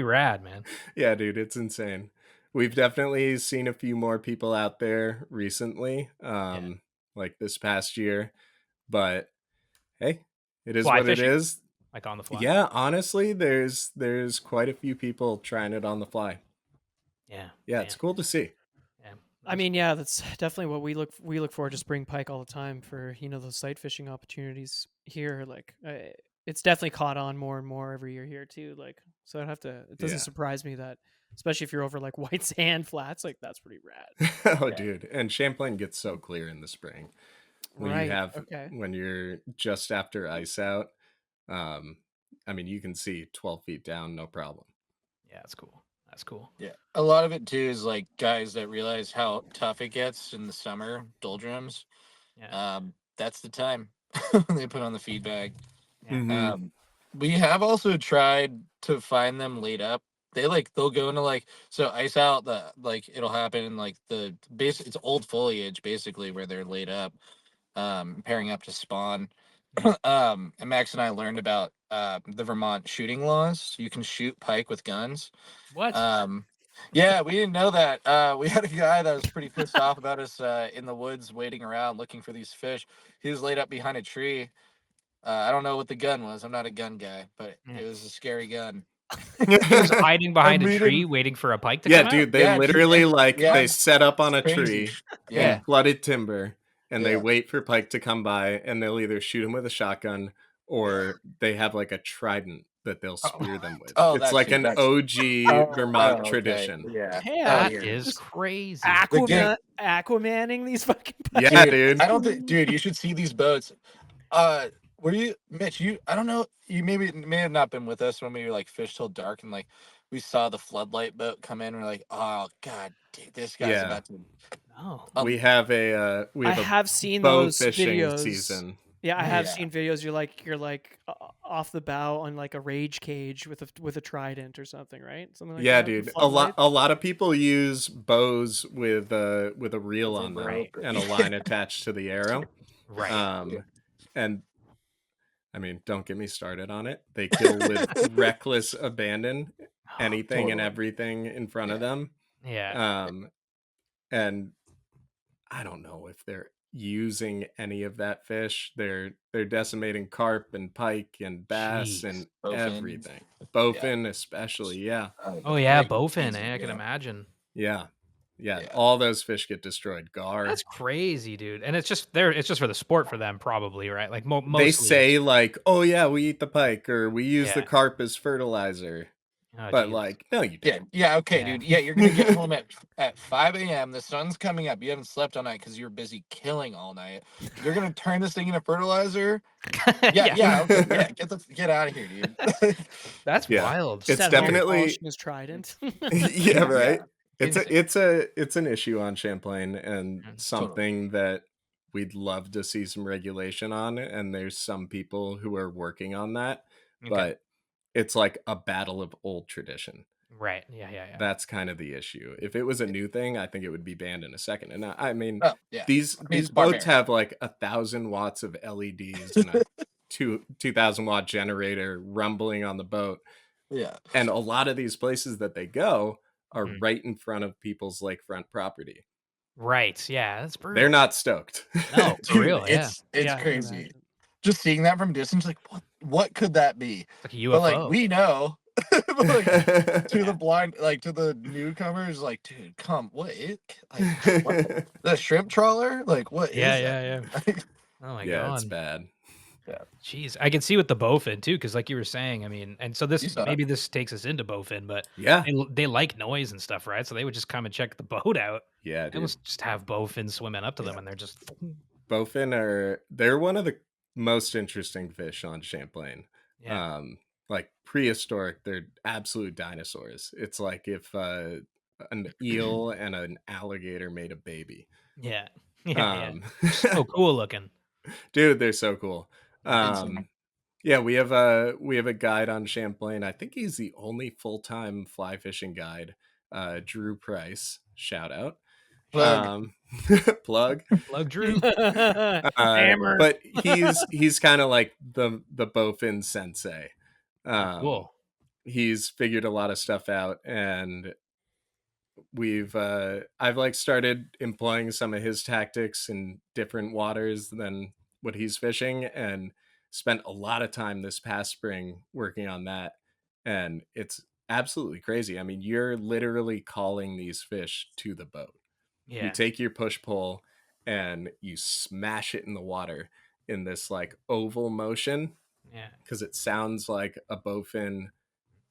rad, man. Yeah, dude, it's insane. We've definitely seen a few more people out there recently, like this past year. But hey, it is Fly what fishing? it is. Like on the fly. Yeah, honestly, there's quite a few people trying it on the fly. Yeah, it's cool to see. Yeah, I mean, yeah, that's definitely what we look forward to spring pike all the time for, those sight fishing opportunities here. Like, it's definitely caught on more and more every year here too. Like, so it doesn't surprise me that, especially if you're over like white sand flats, like that's pretty rad. Dude, and Champlain gets so clear in the spring when you have when you're just after ice out. I mean, you can see 12 feet down, no problem. Yeah, that's cool. That's cool. Yeah, a lot of it too is like guys that realize how tough it gets in the summer doldrums. Yeah. That's the time they put on the feed bag. Yeah. We have also tried to find them laid up. They'll go into ice out, it'll happen in it's old foliage basically where they're laid up, pairing up to spawn. And Max and I learned about the Vermont shooting laws. You can shoot pike with guns. What? Yeah, we didn't know that. We had a guy that was pretty pissed off about us in the woods waiting around looking for these fish. He was laid up behind a tree. I don't know what the gun was. I'm not a gun guy, but it was a scary gun. He was hiding behind a tree waiting for a pike to come out? Dude, they literally they set up on a tree in flooded timber, and they wait for pike to come by, and they'll either shoot him with a shotgun or they have like a trident that they'll spear them with. It's like an OG Vermont tradition. Yeah, that is crazy. Aquamanning these fucking pikes. Yeah, dude. I don't think, dude, you should see these boats. Were you, Mitch? I don't know. You may have not been with us when we were fish till dark, and we saw the floodlight boat come in. We're like, oh god, dude, this guy's about to. Oh, we have I have seen bow those fishing videos. season. Yeah, I have seen videos. You're like off the bow on like a rage cage with a trident or something, right? Something like that. Dude. A lot of people use bows with a reel on them and a line attached to the arrow. Right. And I mean, don't get me started on it. They kill with reckless abandon anything and everything in front of them. Yeah. And I don't know if they're using any of that fish. They're decimating carp and pike and bass and everything. Bowfin especially, yeah. Oh yeah, bowfin, I can imagine. Yeah, all those fish get destroyed. Gar. That's crazy, dude. And it's just for the sport for them, probably, right? Like mostly. They say oh yeah, we eat the pike or we use the carp as fertilizer. Oh, but geez. No, you don't. Yeah, okay, dude. Yeah, you're gonna get home at 5 a.m. The sun's coming up. You haven't slept all night because you're busy killing all night. You're gonna turn this thing into fertilizer. Yeah. Okay, get out of here, dude. That's wild. It's definitely his trident. Yeah, right. It's an issue on Champlain and something that we'd love to see some regulation on. And there's some people who are working on that, but it's like a battle of old tradition. Right. Yeah. That's kind of the issue. If it was a new thing, I think it would be banned in a second. And I mean, these boats have 1,000 watts of LEDs and a 2,000 watt generator rumbling on the boat. Yeah. And a lot of these places that they go are right in front of people's lakefront property. Right. Yeah. That's brutal. They're not stoked. No, for real. It's crazy. just seeing that from distance, like what could that be? It's like a UFO. But like we know, but, like, to the blind, like to the newcomers, like dude, what the shrimp trawler? Like what is yeah. that? Oh my Yeah, god, it's bad. Yeah, jeez, I can see with the bowfin too, because like you were saying, I mean, and so you this saw maybe this takes us into bowfin, but Yeah, they like noise and stuff, right? So they would just come and check the boat out. yeah, They dude. must just have bowfins swimming up to them, Yeah. and they're just Bowfin they're one of the most interesting fish on Champlain. yeah, Like prehistoric, they're absolute dinosaurs. It's like if an eel and an alligator made a baby. yeah, yeah. Um, So cool looking. dude, they're so cool. Insane. Yeah, we have a guide on Champlain. I think he's the only full-time fly fishing guide. Drew Price, shout out. Plug. Plug. Plug Drew. Hammer. But he's kind of like the bowfin sensei. Oh, cool. He's figured a lot of stuff out, and I've like started employing some of his tactics in different waters than what he's fishing, and spent a lot of time this past spring working on that. And it's absolutely crazy. I mean, you're literally calling these fish to the boat. You Yeah, take your push pole and you smash it in the water in this like oval motion, yeah, because it sounds like a bowfin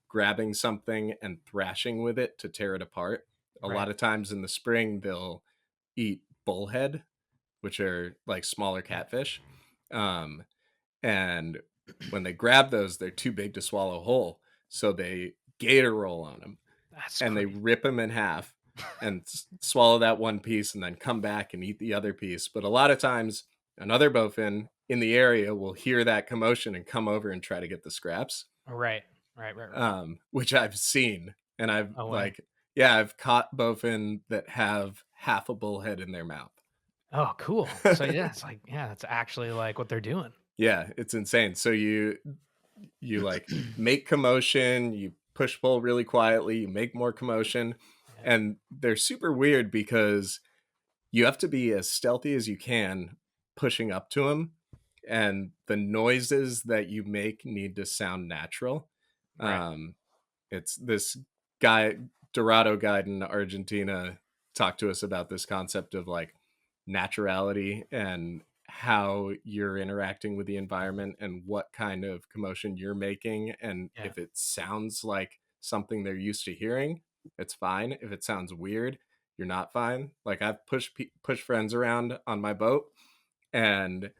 grabbing something and thrashing with it to tear it apart. A right. lot of times in the spring, they'll eat bullhead, which are like smaller catfish. And when they grab those, they're too big to swallow whole. So they gator roll on them That's and they crazy. rip them in half and swallow that one piece and then come back and eat the other piece. But a lot of times, another bowfin in the area will hear that commotion and come over and try to get the scraps. Right. Which I've seen, and Oh, wow. I've caught bowfin that have half a bullhead in their mouth. Oh, cool. So yeah, it's like that's actually like what they're doing. Yeah, it's insane. So you like make commotion, you push pull really quietly, you make more commotion, Yeah. and they're super weird because you have to be as stealthy as you can pushing up to them, and the noises that you make need to sound natural. Right. It's this guy, Dorado guide in Argentina, talked to us about this concept of like naturality and how you're interacting with the environment and what kind of commotion you're making. And Yeah. if it sounds like something they're used to hearing, it's fine. If it sounds weird, you're not fine. Like I've pushed friends around on my boat and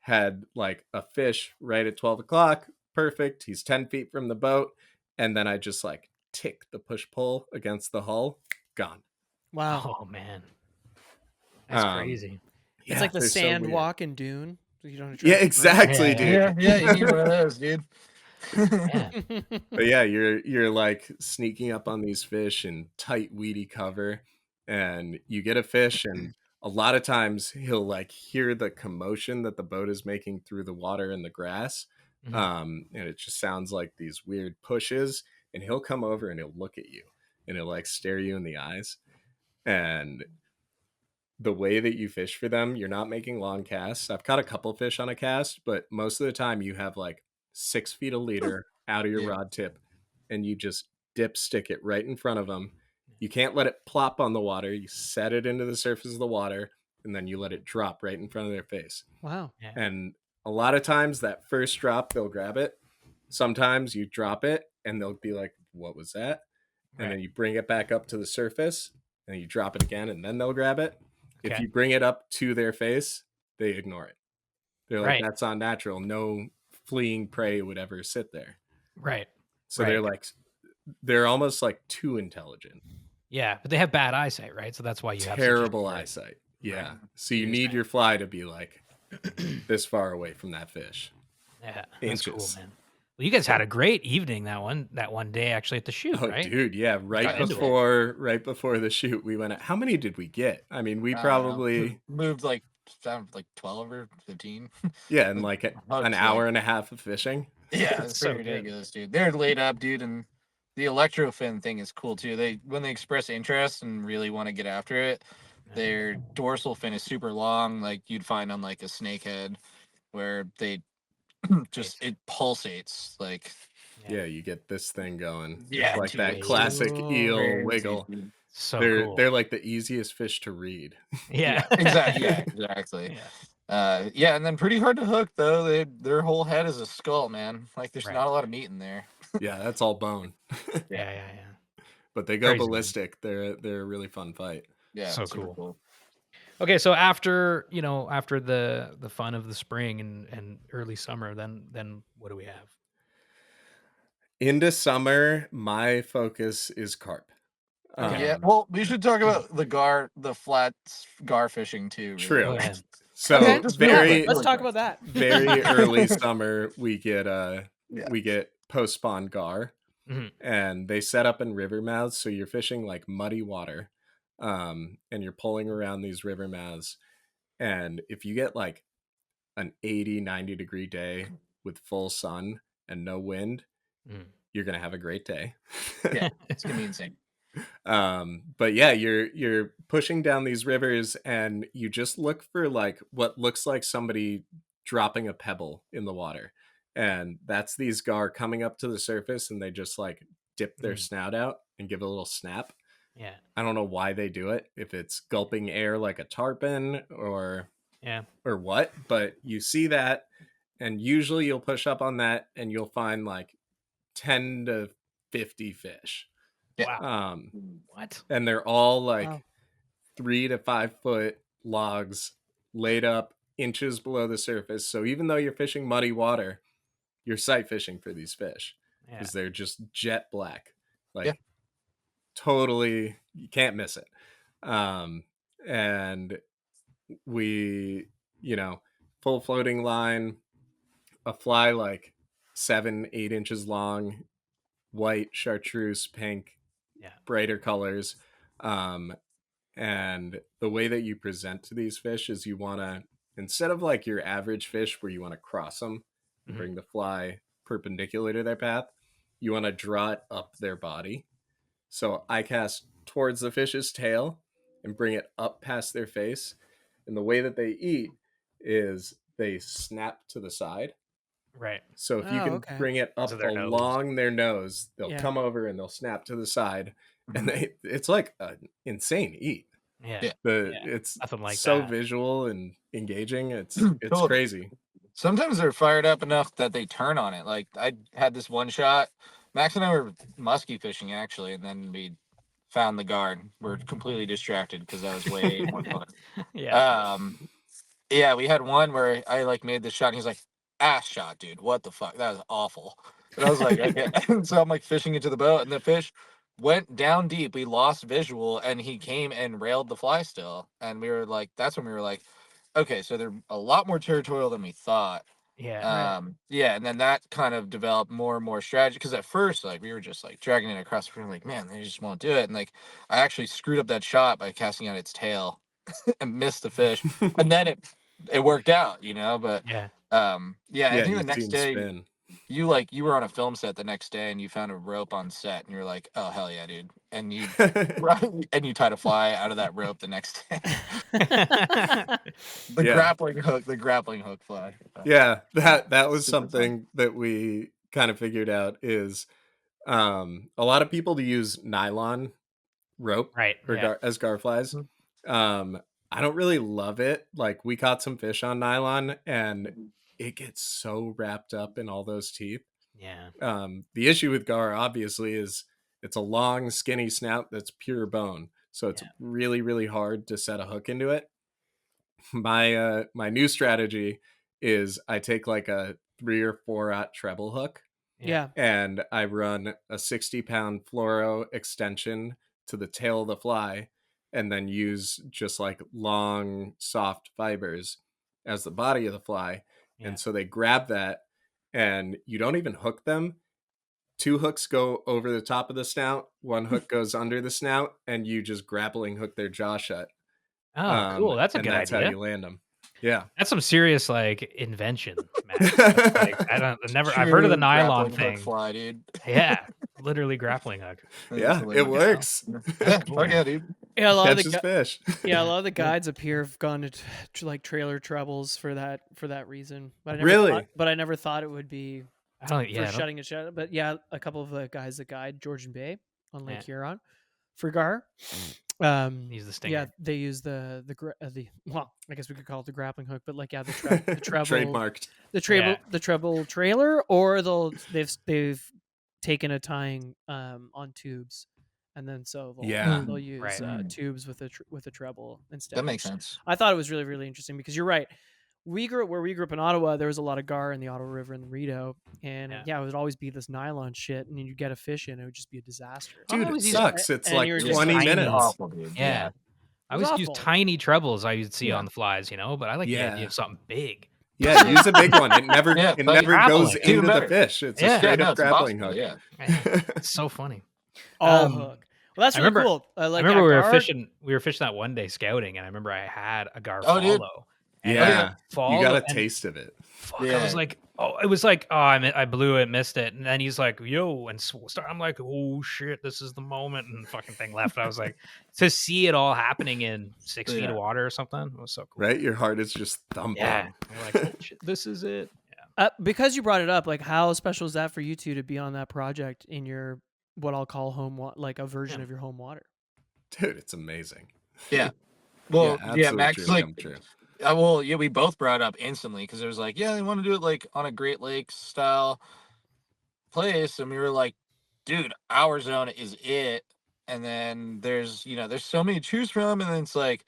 had like a fish right at 12 o'clock. Perfect. He's 10 feet from the boat. And then I just like tick the push pull against the hull. Gone. Wow. Oh man, that's crazy. It's like the they're so sand weird. walk in Dune. So you don't attract Yeah, the birds. exactly, Yeah, dude. Yeah, you need one of those, dude. Yeah. But yeah, you're like sneaking up on these fish in tight weedy cover, and you get a fish, and a lot of times he'll like hear the commotion that the boat is making through the water and the grass. Mhm. And it just sounds like these weird pushes, and he'll come over and he'll look at you and he'll like stare you in the eyes. And the way that you fish for them, you're not making long casts. I've caught a couple fish on a cast, but most of the time you have like 6 feet a leader out of your Yeah. rod tip, and you just dipstick it right in front of them. You can't let it plop on the water. You set it into the surface of the water, and then you let it drop right in front of their face. Wow. Yeah. And a lot of times that first drop, they'll grab it. Sometimes you drop it and they'll be like, "What was that?" And Right. then you bring it back up to the surface and you drop it again, and then they'll grab it. If Okay. you bring it up to their face, they ignore it. They're like, Right. "That's unnatural. No fleeing prey would ever sit there." Right. So Right. they're almost like too intelligent. Yeah, but they have bad eyeyesight, right? So that's why you have such a Terrible short- eyesight. Yeah. Right. So you need your fly to be like this far away from that fish. Yeah, that's cool, Inches. man. Well, you guys had a great evening that one day actually at the shoot, Oh, right? dude, yeah. Got into it. Right before the shoot, we went out. How many did we get? I mean, we I don't know. probably moved like 12 or 15. yeah, in like Hugs, an hour and a half of fishing. Yeah, it's So pretty good. ridiculous, dude. They're laid up, dude, and the electrofin thing is cool too. When they express interest and really want to get after it, their dorsal fin is super long, like you'd find on like a snakehead, where they just it pulsates like. Yeah, you get this thing going. Yeah, It's like dude, that it's classic just eel crazy, wiggle. dude. So They're cool. they're like the easiest fish to read. Yeah. Exactly. Yeah, exactly. Yeah, and then pretty hard to hook though. Their whole head is a skull, man. Like there's Right. not a lot of meat in there. Yeah, that's all bone. Yeah. But they go Crazy, man. ballistic. They're a really fun fight. Yeah, So super cool. Okay, so after the fun of the spring and early summer, then what do we have? Into summer, my focus is carp. Okay. Yeah, well, we should talk about the flat gar fishing too. Really True. Go quick. ahead. So Okay, Just yeah, very let's talk about that. very early summer we get Yeah. we get post spawn gar, Mhm. and they set up in river mouths, so you're fishing like muddy water, and you're pulling around these river mouths, and if you get like an 80-90 degree day with full sun and no wind, Mm. you're gonna have a great day. Yeah, it's gonna be insane. But yeah, you're pushing down these rivers, and you just look for like what looks like somebody dropping a pebble in the water, and that's these gar coming up to the surface, and they just like dip their snout out and give a little snap. Yeah. I don't know why they do it, if it's gulping air like a tarpon or what, but you see that, and usually you'll push up on that and you'll find like 10 to 50 fish. Wow. What? And they're all like Wow. 3 to 5 foot logs laid up inches below the surface. So even though you're fishing muddy water, you're sight fishing for these fish because they're just jet black. Like totally, you can't miss it. And we, full floating line, a fly like 7-8 inches long, white chartreuse, pink, brighter colors. And the way that you present to these fish is you want to, instead of like your average fish where you want to cross them and bring the fly perpendicular to their path, you want to draw it up their body. So I cast towards the fish's tail and bring it up past their face. And the way that they eat is they snap to the side. Right. So if you can bring it up along their nose, they'll come over and they'll snap to the side, and it's like an insane eat. It's nothing like so that. Visual and engaging. It's crazy. Sometimes they're fired up enough that they turn on it. Like I had this one shot. Max and I were muskie fishing actually, and then we found the guard. We're completely distracted because that was way more fun. Yeah, we had one where I like made the shot, and he's like, "Ass shot, dude. What the fuck? That was awful." And I was like, "Okay." So I'm like fishing into the boat, and the fish went down deep. We lost visual, and he came and railed the fly still. And we were like, that's when we were like, okay, so they're a lot more territorial than we thought. Yeah. Yeah, and then that kind of developed more and more strategy, because at first, like, we were just like dragging it across the river, like, man, they just won't do it. And like I actually screwed up that shot by casting out its tail and missed the fish. And then it worked out, but I think the next day you were on a film set the next day and you found a rope on set and you're like, oh hell yeah, dude. And you and you tied a fly out of that rope the next day. Grappling hook fly. Yeah, that was something that we kind of figured out is a lot of people use nylon rope as gar flies. I don't really love it. Like we caught some fish on nylon and it gets so wrapped up in all those teeth. Yeah. The issue with gar obviously is it's a long skinny snout that's pure bone. So it's really, really hard to set a hook into it. My new strategy is I take like a 3 or 4 treble hook. Yeah. And I run a 60-pound fluoro extension to the tail of the fly, and then use just like long, soft fibers as the body of the fly. Yeah. And so they grab that, and you don't even hook them. 2 hooks go over the top of the snout, 1 hook goes under the snout, and you just grappling hook their jaw shut. Oh, cool. That's a good idea. That's how you land them. Yeah. That's some serious like invention, Max. Like, I've heard of the nylon thing. Fly, dude. Yeah. Literally grappling hook. Yeah, it works. Yeah, dude. Yeah, a lot of the Catches fish. yeah, a lot of the guides up here have gone to like trailer trebles for that reason. But Really? I never thought it would be I don't. for Yeah. I don't- shutting it shut. But yeah, a couple of the guys that guide Georgian Bay on Lake Yeah. Huron for Gar. Use the Yeah, stinger. they use the well, I guess we could call it the grappling hook, but like the treble, Trademarked. the treble trailer, or they've taken a tying on tubes, and then so they'll use Right. tubes with a treble instead. That makes which sense. I thought it was really, really interesting because you're right. Where we grew up in Ottawa, there was a lot of gar in the Ottawa River and the Rideau, and it would always be this nylon shit, and then you'd get a fish in, it would just be a disaster. Dude, it sucks. It's and like you're just 20 like, minutes. Awful, dude. Yeah. I It was always use awful. tiny trebles I would see on the flies, but I like the Yeah. idea of something big. Yeah, use a big one. It never Yeah, it like never goes grappling. into Even the better. fish. It's a Yeah. straight no, up it's grappling impossible, hook. yeah. It's so funny. All Um, hook. Well, that's I really remember- cool. I Like remember we were gar- fishing that one day scouting, and I remember I had a gar Oh, dude. follow. And Yeah. follow, You got a and taste of it. fuck, I Yeah. was like, I blew it, missed it, and then he's like, yo, and I'm like, oh shit, this is the moment, and fucking thing left. I was like, to see it all happening in 6 feet of water or something, it was so cool. Right? Your heart is just thumping. Yeah, I'm like, oh, shit, this is it. because you brought it up, like how special is that for you two to be on that project in your what I'll call like a version of your home water? Dude, it's amazing. Yeah. Well, yeah, absolute Max dream is like, come true. we both brought it up instantly because it was like, they want to do it like on a Great Lakes style place, and we were like, dude, our zone is it. And then there's so many to choose from, and then it's like,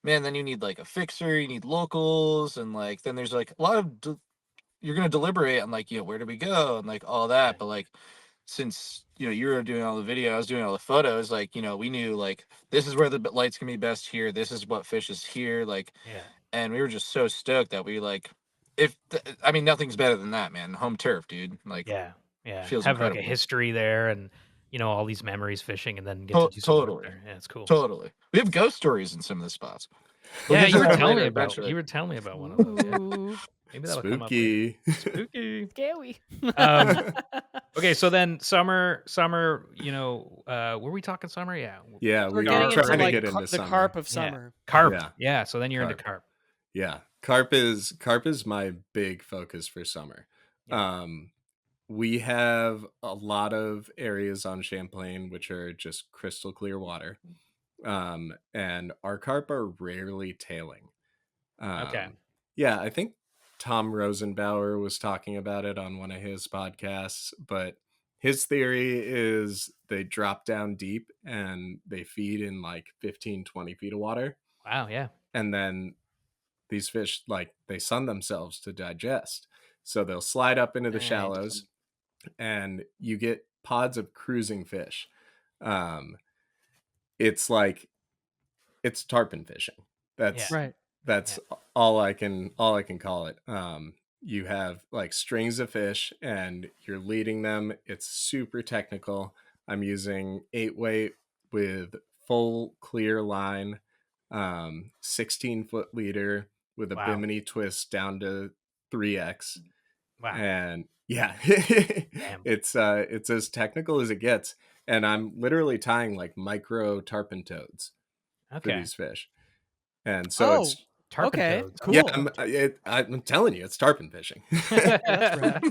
man, then you need like a fixer, you need locals, and like then there's like a lot of you're gonna deliberate on like where do we go and like all that, but like since you were doing all the video, I was doing all the photos, like we knew like this is where the lights can be best here, this is what fish is here, like and we were just so stoked that we like nothing's better than that, man. Home turf, dude. Like feels have incredible. like a history there, and all these memories fishing, and then get to do some work totally there. Yeah, it's cool. Totally. We have ghost stories in some of the spots. Yeah, you were Later, telling me about eventually. you were telling me about one of them. Yeah. Ooh, Maybe that'll come up later. Spooky. scary. Okay, so then summer, were we talking summer? Yeah. Yeah, We're we getting are into trying to like get into the summer. carp of summer. Carp. Yeah. Yeah, so then you're into carp. Yeah. Carp is my big focus for summer. Yeah. We have a lot of areas on Champlain which are just crystal clear water. And our carp are rarely tailing. Okay. Yeah, I think Tom Rosenbauer was talking about it on one of his podcasts, but his theory is they drop down deep and they feed in like 15, 20 feet of water. Wow, yeah. And then these fish, like, they sun themselves to digest. So they'll slide up into the shallows and you get pods of cruising fish. It's like, it's tarpon fishing. That's right. That's all I can call it. You have like strings of fish and you're leading them. It's super technical. I'm using 8-weight with full clear line, 16-foot leader with a bimini twist down to 3x. Wow. And yeah, it's as technical as it gets. And I'm literally tying like micro tarpon toads for these fish. And so it's tarpon toads. Cool. Yeah, I'm telling you, it's tarpon fishing. That's rad.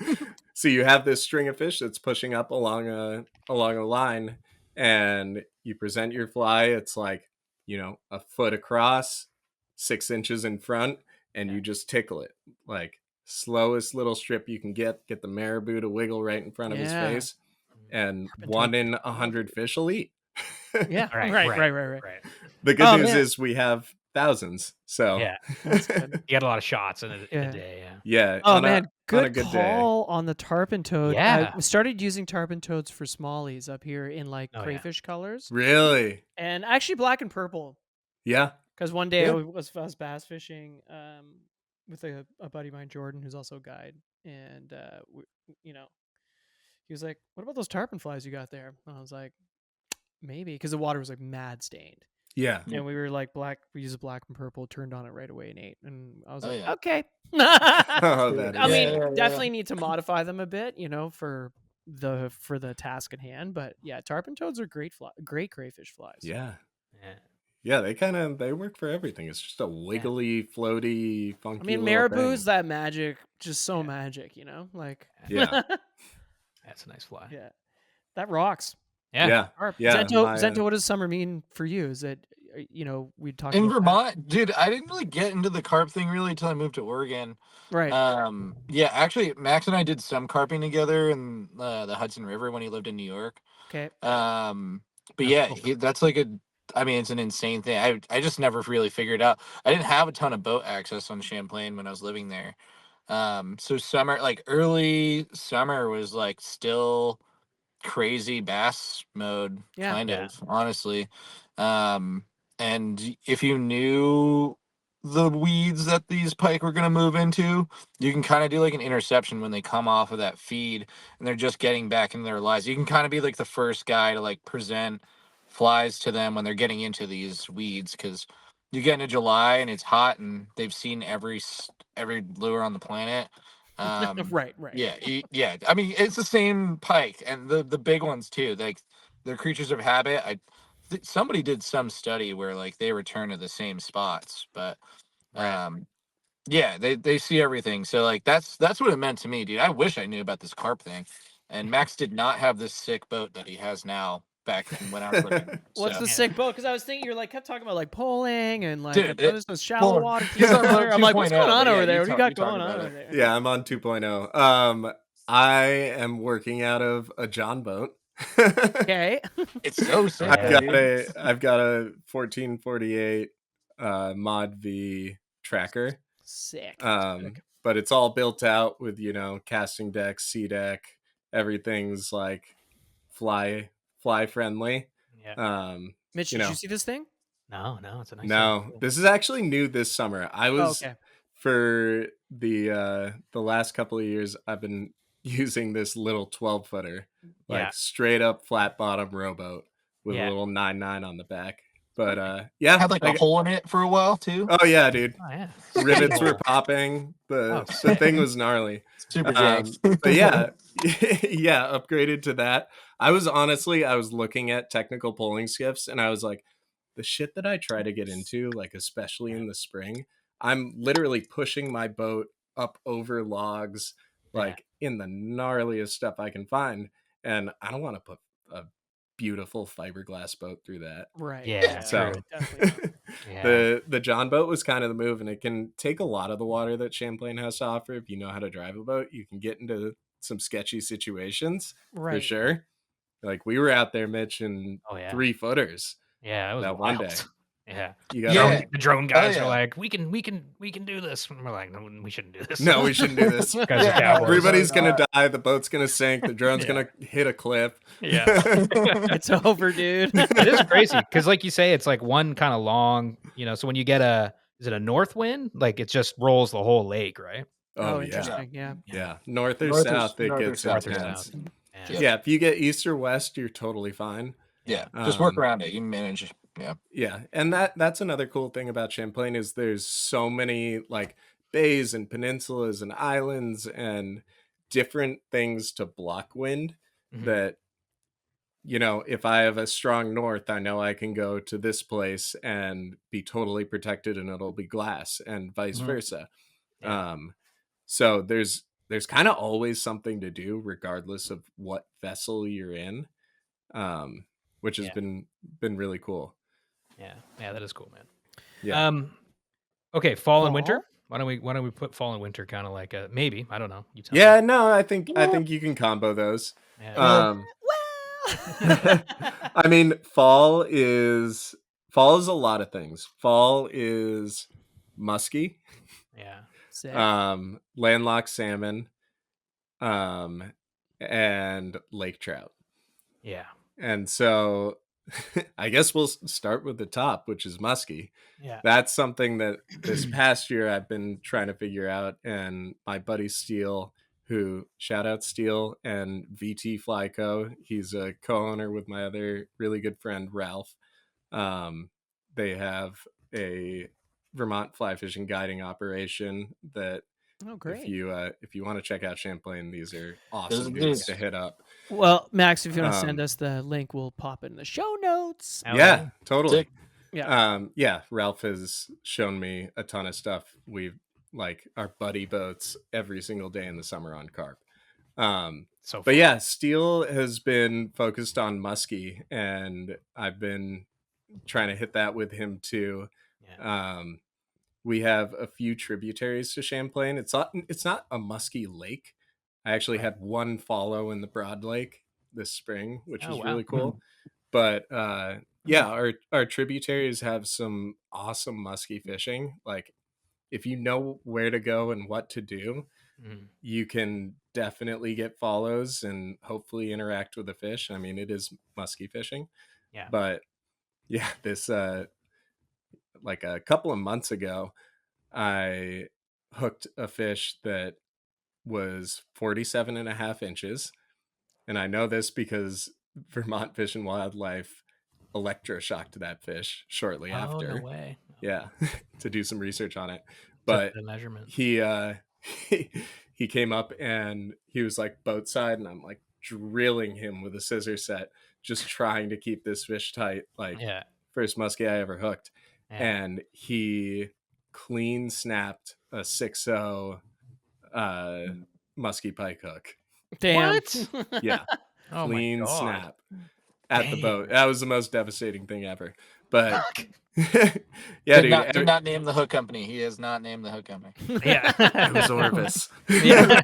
So you have this string of fish that's pushing up along a line, and you present your fly. It's like, a foot across, 6 inches in front, and you just tickle it like slowest little strip you can get the marabou to wiggle right in front of his face, and 1 in 100 fish will eat. Yeah. Right. The good news is we have thousands, so that's good. You got a lot of shots in a day. Yeah. Oh man, good good call on the tarpon toad. Yeah. I started using tarpon toads for smallies up here in like crayfish colors. Really? And actually black and purple. Yeah. Because one day I was bass fishing with a buddy of mine, Jordan, who's also a guide, and he was like, "What about those tarpon flies you got there?" And I was like, "Maybe," because the water was like mad stained. Yeah. And we were like we used black and purple, turned on it right away and ate. And I was like, yeah. okay. I mean, definitely need to modify them a bit, for the task at hand. But yeah, tarpon toads are great crayfish flies. Yeah. Yeah, they work for everything. It's just a wiggly, floaty, funky I mean, little marabou's thing. that magic, just so magic, like. Yeah. That's a nice fly. Yeah, that rocks. Yeah. Yeah. Zento, what does summer mean for you? Is it, we talked In about Vermont, dude, I didn't really get into the carp thing really until I moved to Oregon. that. Right. Yeah, actually, Max and I did some carping together in the Hudson River when he lived in New York. Okay. But yeah, that's like I mean, it's an insane thing. I just never really figured out. I didn't have a ton of boat access on Champlain when I was living there. So summer, like early summer, was like still crazy bass mode, kind of, honestly. And if you knew the weeds that these pike were going to move into, you can kind of do like an interception when they come off of that feed and they're just getting back into their lives. You can kind of be like the first guy to like present flies to them when they're getting into these weeds, because you get into July and it's hot and they've seen every lure on the planet. Right. Yeah. I mean, it's the same pike and the big ones too. Like they're creatures of habit. Somebody did some study where like they return to the same spots, but yeah, they see everything. So like that's what it meant to me, dude. I wish I knew about this carp thing. And Max did not have this sick boat that he has now back when I was looking. What's the sick boat? Because I was thinking kept talking about like polling and like Dude, this was shallow water. I'm like, what's going on over there? What do you got you going talk on about over there? Yeah, I'm on 2.0. I am working out of a John boat. Okay. It's so sick. I've got a 1448 Mod V tracker. Sick. But it's all built out with, casting deck, sea deck, everything's like fly friendly. Yeah. Mitch, did you see this thing? No, it's a nice. No, this is actually new this summer. I was for the last couple of years I've been using this little 12-footer, like straight up flat bottom rowboat with a little 9.9 on the back. But had like a hole in it for a while too. Oh yeah, dude. Oh, yeah. Rivets were popping. The thing was gnarly. Super jank. But yeah, upgraded to that. I was looking at technical polling skiffs and I was like, the shit that I try to get into, like especially in the spring, I'm literally pushing my boat up over logs, like in the gnarliest stuff I can find. And I don't want to put a beautiful fiberglass boat through that. Right. Yeah. So the John boat was kind of the move, and it can take a lot of the water that Champlain has to offer. If you know how to drive a boat, you can get into some sketchy situations for sure. Like we were out there, Mitch, in 3-footers. Yeah, it was that wild. one day. Yeah. The drone guys are like, we can do this. And we're like, no, we shouldn't do this. No, we shouldn't do this. Everybody's gonna die. The boat's gonna sink. The drone's gonna hit a cliff. Yeah, it's over, dude. It is crazy because, like you say, it's like one kind of long. So when you get is it a north wind? Like it just rolls the whole lake, right? Oh interesting. Yeah. North or south, it gets intense. Yeah, if you get east or west, you're totally fine. Yeah, just work around it. You manage. Yeah, and that's another cool thing about Champlain is there's so many like bays and peninsulas and islands and different things to block wind that if I have a strong north, I know I can go to this place and be totally protected and it'll be glass and vice versa. So there's kind of always something to do regardless of what vessel you're in, which has been really cool. Yeah, that is cool, man. Yeah. Okay, fall and winter. Why don't we put fall and winter kind of like a maybe? I don't know. You tell me. No, I think you can combo those. Yeah. I mean, fall is a lot of things. Fall is musky. Yeah. Sick. Landlocked salmon, and lake trout. Yeah. And so I guess we'll start with the top, which is musky. Yeah. That's something that this past year I've been trying to figure out. And my buddy Steele, who shout out Steele and VT Fly Co. He's a co-owner with my other really good friend, Ralph. They have a Vermont fly fishing guiding operation that if you want to check out Champlain, these are awesome dudes to hit up. Well, Max, if you want to send us the link, we'll pop it in the show notes. Yeah, totally. Yeah, Ralph has shown me a ton of stuff. We've like our buddy boats every single day in the summer on carp. So But fun. yeah, Steele has been focused on muskie, and I've been trying to hit that with him too. Yeah. We have a few tributaries to Champlain. It's not a musky lake. I actually Right. had one follow in the Broad Lake this spring, which Oh, was wow. really cool. But yeah, our tributaries have some awesome musky fishing. Like if you know where to go and what to do, Mhm. you can definitely get follows and hopefully interact with the fish. I mean, it is musky fishing. Yeah. But yeah, this like a couple of months ago, I hooked a fish that was 47 and a half inches. And I know this because Vermont Fish and Wildlife electroshocked that fish shortly Oh, no after. way. Yeah, to do some research on it. Took But the measurement. he he came up and he was like boat side, and I'm like drilling him with a scissor set, just trying to keep this fish tight. Like Yeah. first muskie I ever hooked. Yeah. And he clean snapped a 6.0 musky pike hook. Damn. What? Yeah, Oh my clean God. snap at the boat. Damn. That was the most devastating thing ever. But yeah, Did dude, not name the hook company. He has not named the hook company. Yeah. it was Orvis. Yeah.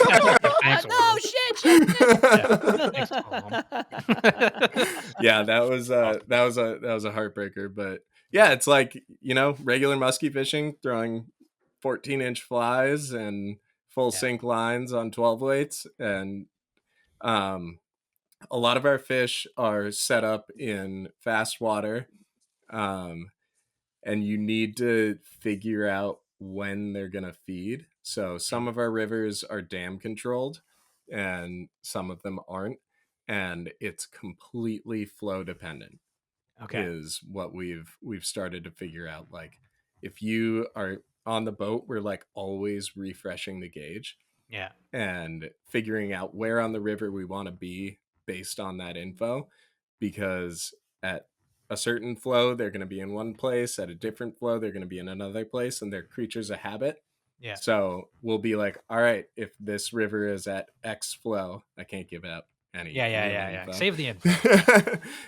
Thanks, No Orvis. shit. Yeah. Thanks, Mom. Yeah, that was a heartbreaker. But yeah, it's like, regular musky fishing, throwing 14-inch flies and full sink lines on 12 weights. And a lot of our fish are set up in fast water. And you need to figure out when they're going to feed. So some of our rivers are dam controlled and some of them aren't. And it's completely flow dependent. Okay. Is what we've started to figure out. Like if you are on the boat, we're like always refreshing the gauge. Yeah. And figuring out where on the river we want to be based on that info, because at a certain flow they're going to be in one place, at a different flow they're going to be in another place, and they're creatures of habit. Yeah. So we'll be like, all right, if this river is at X flow, I can't give out any Yeah. info. Save the info.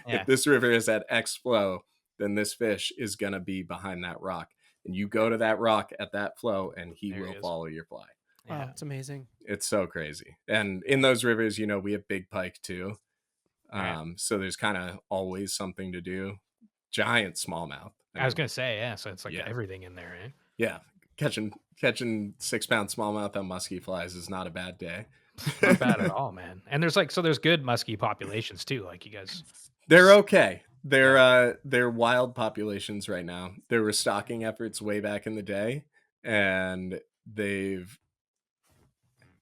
Yeah. If this river is at X flow, then this fish is going to be behind that rock, and you go to that rock at that flow and he There he will is. follow your fly. Wow, it's amazing. It's so crazy. And in those rivers, we have big pike too. Right. So there's kind of always something to do. Giant smallmouth. I was gonna say, yeah. So it's like Yeah. everything in there, eh? Yeah. Catching 6-pound smallmouth on musky flies is not a bad day. Not bad at all, man. And there's there's good muskie populations too. Like you guys. They're okay. They're wild populations right now. There were stocking efforts way back in the day, and they've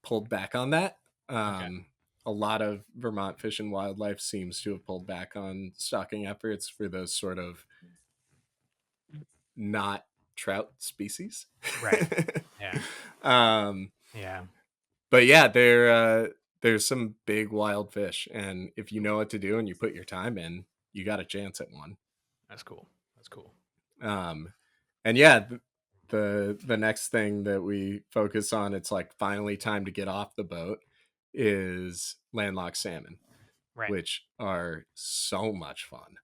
pulled back on that. A lot of Vermont Fish and Wildlife seems to have pulled back on stocking efforts for those sort of not trout species. Right. Yeah. Yeah. But yeah, there's some big wild fish, and if you know what to do and you put your time in, you got a chance at one. That's cool. That's cool. And yeah, the next thing that we focus on, it's like finally time to get off the boat, is landlocked salmon, Right. which are so much fun.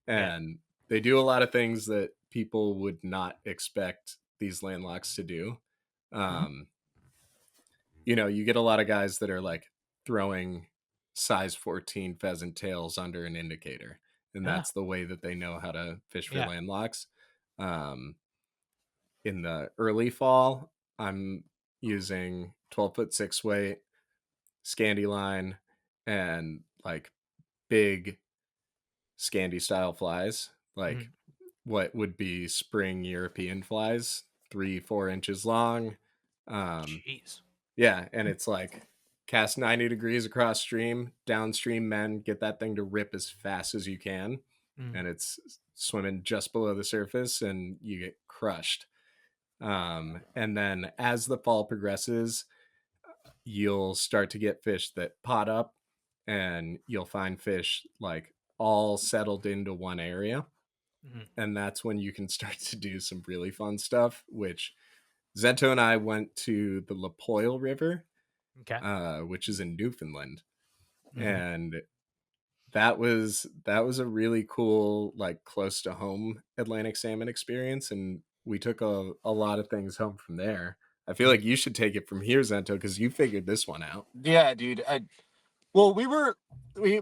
And they do a lot of things that people would not expect these landlocks to do. You get a lot of guys that are like throwing size 14 pheasant tails under an indicator, and that's the way that they know how to fish for landlocks. In the early fall, I'm using 12-foot 6-weight Scandi line and like big Scandi style flies, like what would be spring European flies, 3-4 inches long. Jeez. Yeah, and it's like cast 90 degrees across stream, downstream men, get that thing to rip as fast as you can, and it's swimming just below the surface, and you get crushed. And then as the fall progresses, you'll start to get fish that pot up, and you'll find fish like all settled into one area. And that's when you can start to do some really fun stuff, which Zento and I went to the Lapoille River, which is in Newfoundland. And that was a really cool, like, close to home Atlantic salmon experience. And we took a lot of things home from there. I feel like you should take it from here, Zento, because you figured this one out. Yeah, dude. Well, we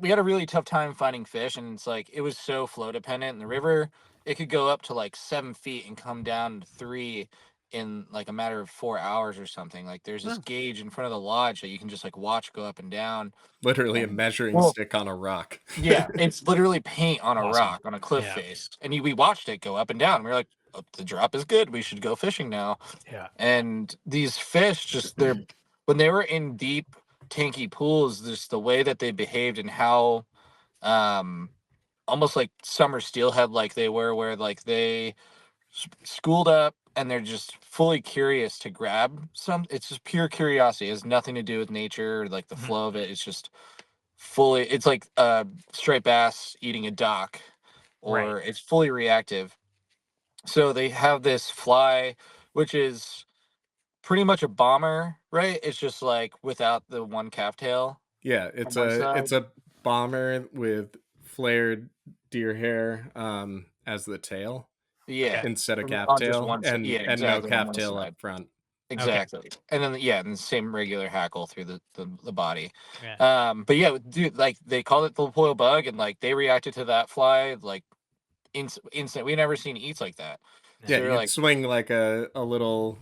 had a really tough time finding fish, and it's like it was so flow dependent in the river. It could go up to like 7 feet and come down to 3 in like a matter of 4 hours or something. Like there's this gauge in front of the lodge that you can just like watch go up and down. Literally a measuring stick on a rock. Yeah, it's literally paint on a rock on a cliff face, and we watched it go up and down. We were like, oh, the drop is good. We should go fishing now. Yeah. And these fish, just when they were in deep tanky pools, just the way that they behaved and how almost like summer steelhead like they were, where like they schooled up and they're just fully curious to grab some. It's just pure curiosity. It has nothing to do with nature or like the flow of it. It's just fully, it's like striped bass eating a dock, or it's fully reactive. So they have this fly, which is pretty much a bomber, right? It's just like without the one calf tail. Yeah, it's a bomber with flared deer hair as the tail. Yeah, instead of calf tail, and no calf tail up front. Exactly. And then and the same regular hackle through the body. But yeah, dude, like they called it the Lapoille bug, and like they reacted to that fly like instant. We never seen eats like that. Yeah, so you like swing like a little,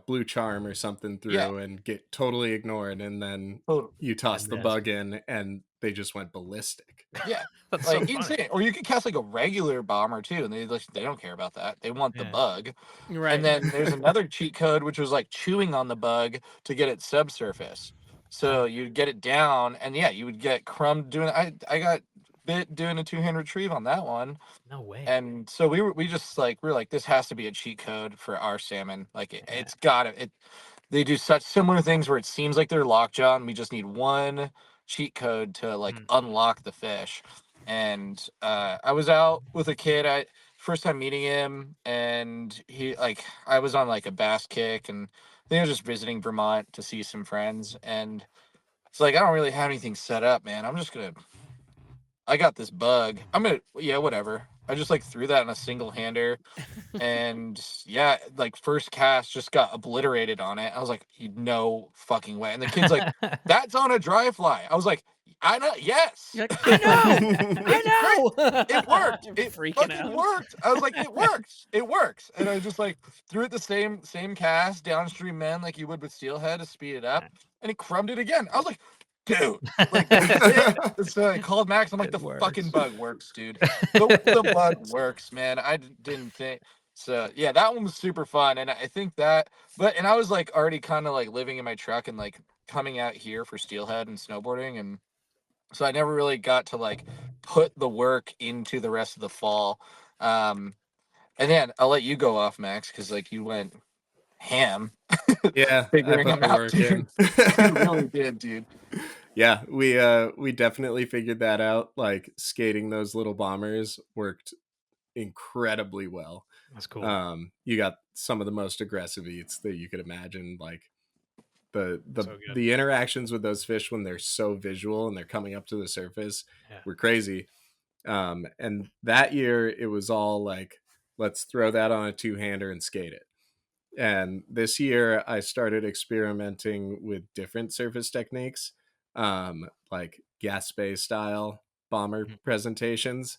blue charm or something through and get totally ignored, and then you toss the bug in and they just went ballistic. Yeah, that's like so insane. Or you could cast like a regular bomber too, and they don't care about that. They want the bug. Right. And then there's another cheat code, which was like chewing on the bug to get it subsurface. So you'd get it down, and you would get crumbed doing. I got bit doing a 2-hand retrieve on that one. No way. And so we were like, this has to be a cheat code for our salmon. Like it's got it. They do such similar things where it seems like they're lockjaw, and we just need one cheat code to like unlock the fish. And I was out with a kid. First time meeting him, and I was on like a bass kick, and I think I was just visiting Vermont to see some friends, and it's like I don't really have anything set up, man. I got this bug. Whatever. I just like threw that in a single hander, and like first cast just got obliterated on it. I was like, no fucking way. And the kid's like, that's on a dry fly. I was like, I know. Yes. You're like, I know. I know. It worked. It fucking worked. I was like, it works. It works. And I just like threw it the same cast downstream men like you would with steelhead to speed it up, and it crumbed it again. I was like, dude, like, so I called Max. I'm like, the fucking bug works, dude. The bug works, man. I didn't think so. Yeah, that one was super fun, and I think that. And I was like already kind of like living in my truck and like coming out here for steelhead and snowboarding, and so I never really got to like put the work into the rest of the fall. And then I'll let you go off, Max, because like you went ham. Yeah, figuring them out, dude. You really did, dude. Yeah, we definitely figured that out. Like skating those little bombers worked incredibly well. That's cool. You got some of the most aggressive eats that you could imagine. Like the interactions with those fish when they're so visual and they're coming up to the surface were crazy. And that year it was all like, let's throw that on a 2-hander and skate it. And this year I started experimenting with different surface techniques, like Gaspé style bomber presentations.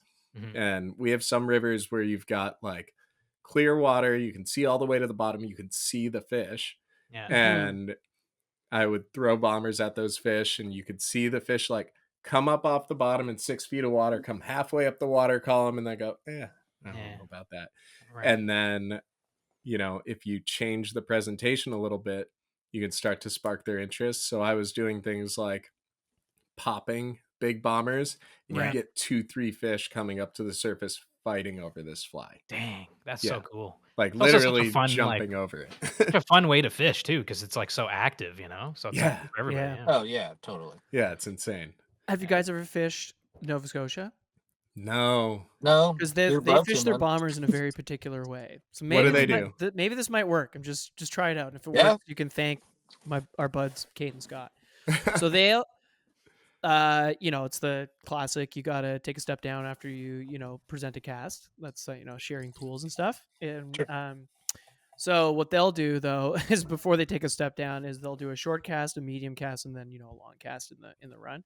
And we have some rivers where you've got like clear water, you can see all the way to the bottom, you can see the fish. And I would throw bombers at those fish, and you could see the fish like come up off the bottom in 6 feet of water, come halfway up the water column, and they go, I don't know about that. And then, if you change the presentation a little bit, you can start to spark their interest. So I was doing things like popping big bombers, and you get 2-3 fish coming up to the surface fighting over this fly. Dang, that's so cool. Like it's literally jumping over it. It's a fun way to fish too, because it's like so active, So it's for everybody. Oh yeah, totally. Yeah, it's insane. Have you guys ever fished Nova Scotia? No. Because they fish their bombers in a very particular way. So maybe what do they do? Maybe this might work. I'm just try it out. And if it works, you can thank our buds Kate and Scott. So they'll, it's the classic. You got to take a step down after you present a cast. That's sharing pools and stuff. And Sure. So what they'll do though is before they take a step down is they'll do a short cast, a medium cast, and then a long cast in the run.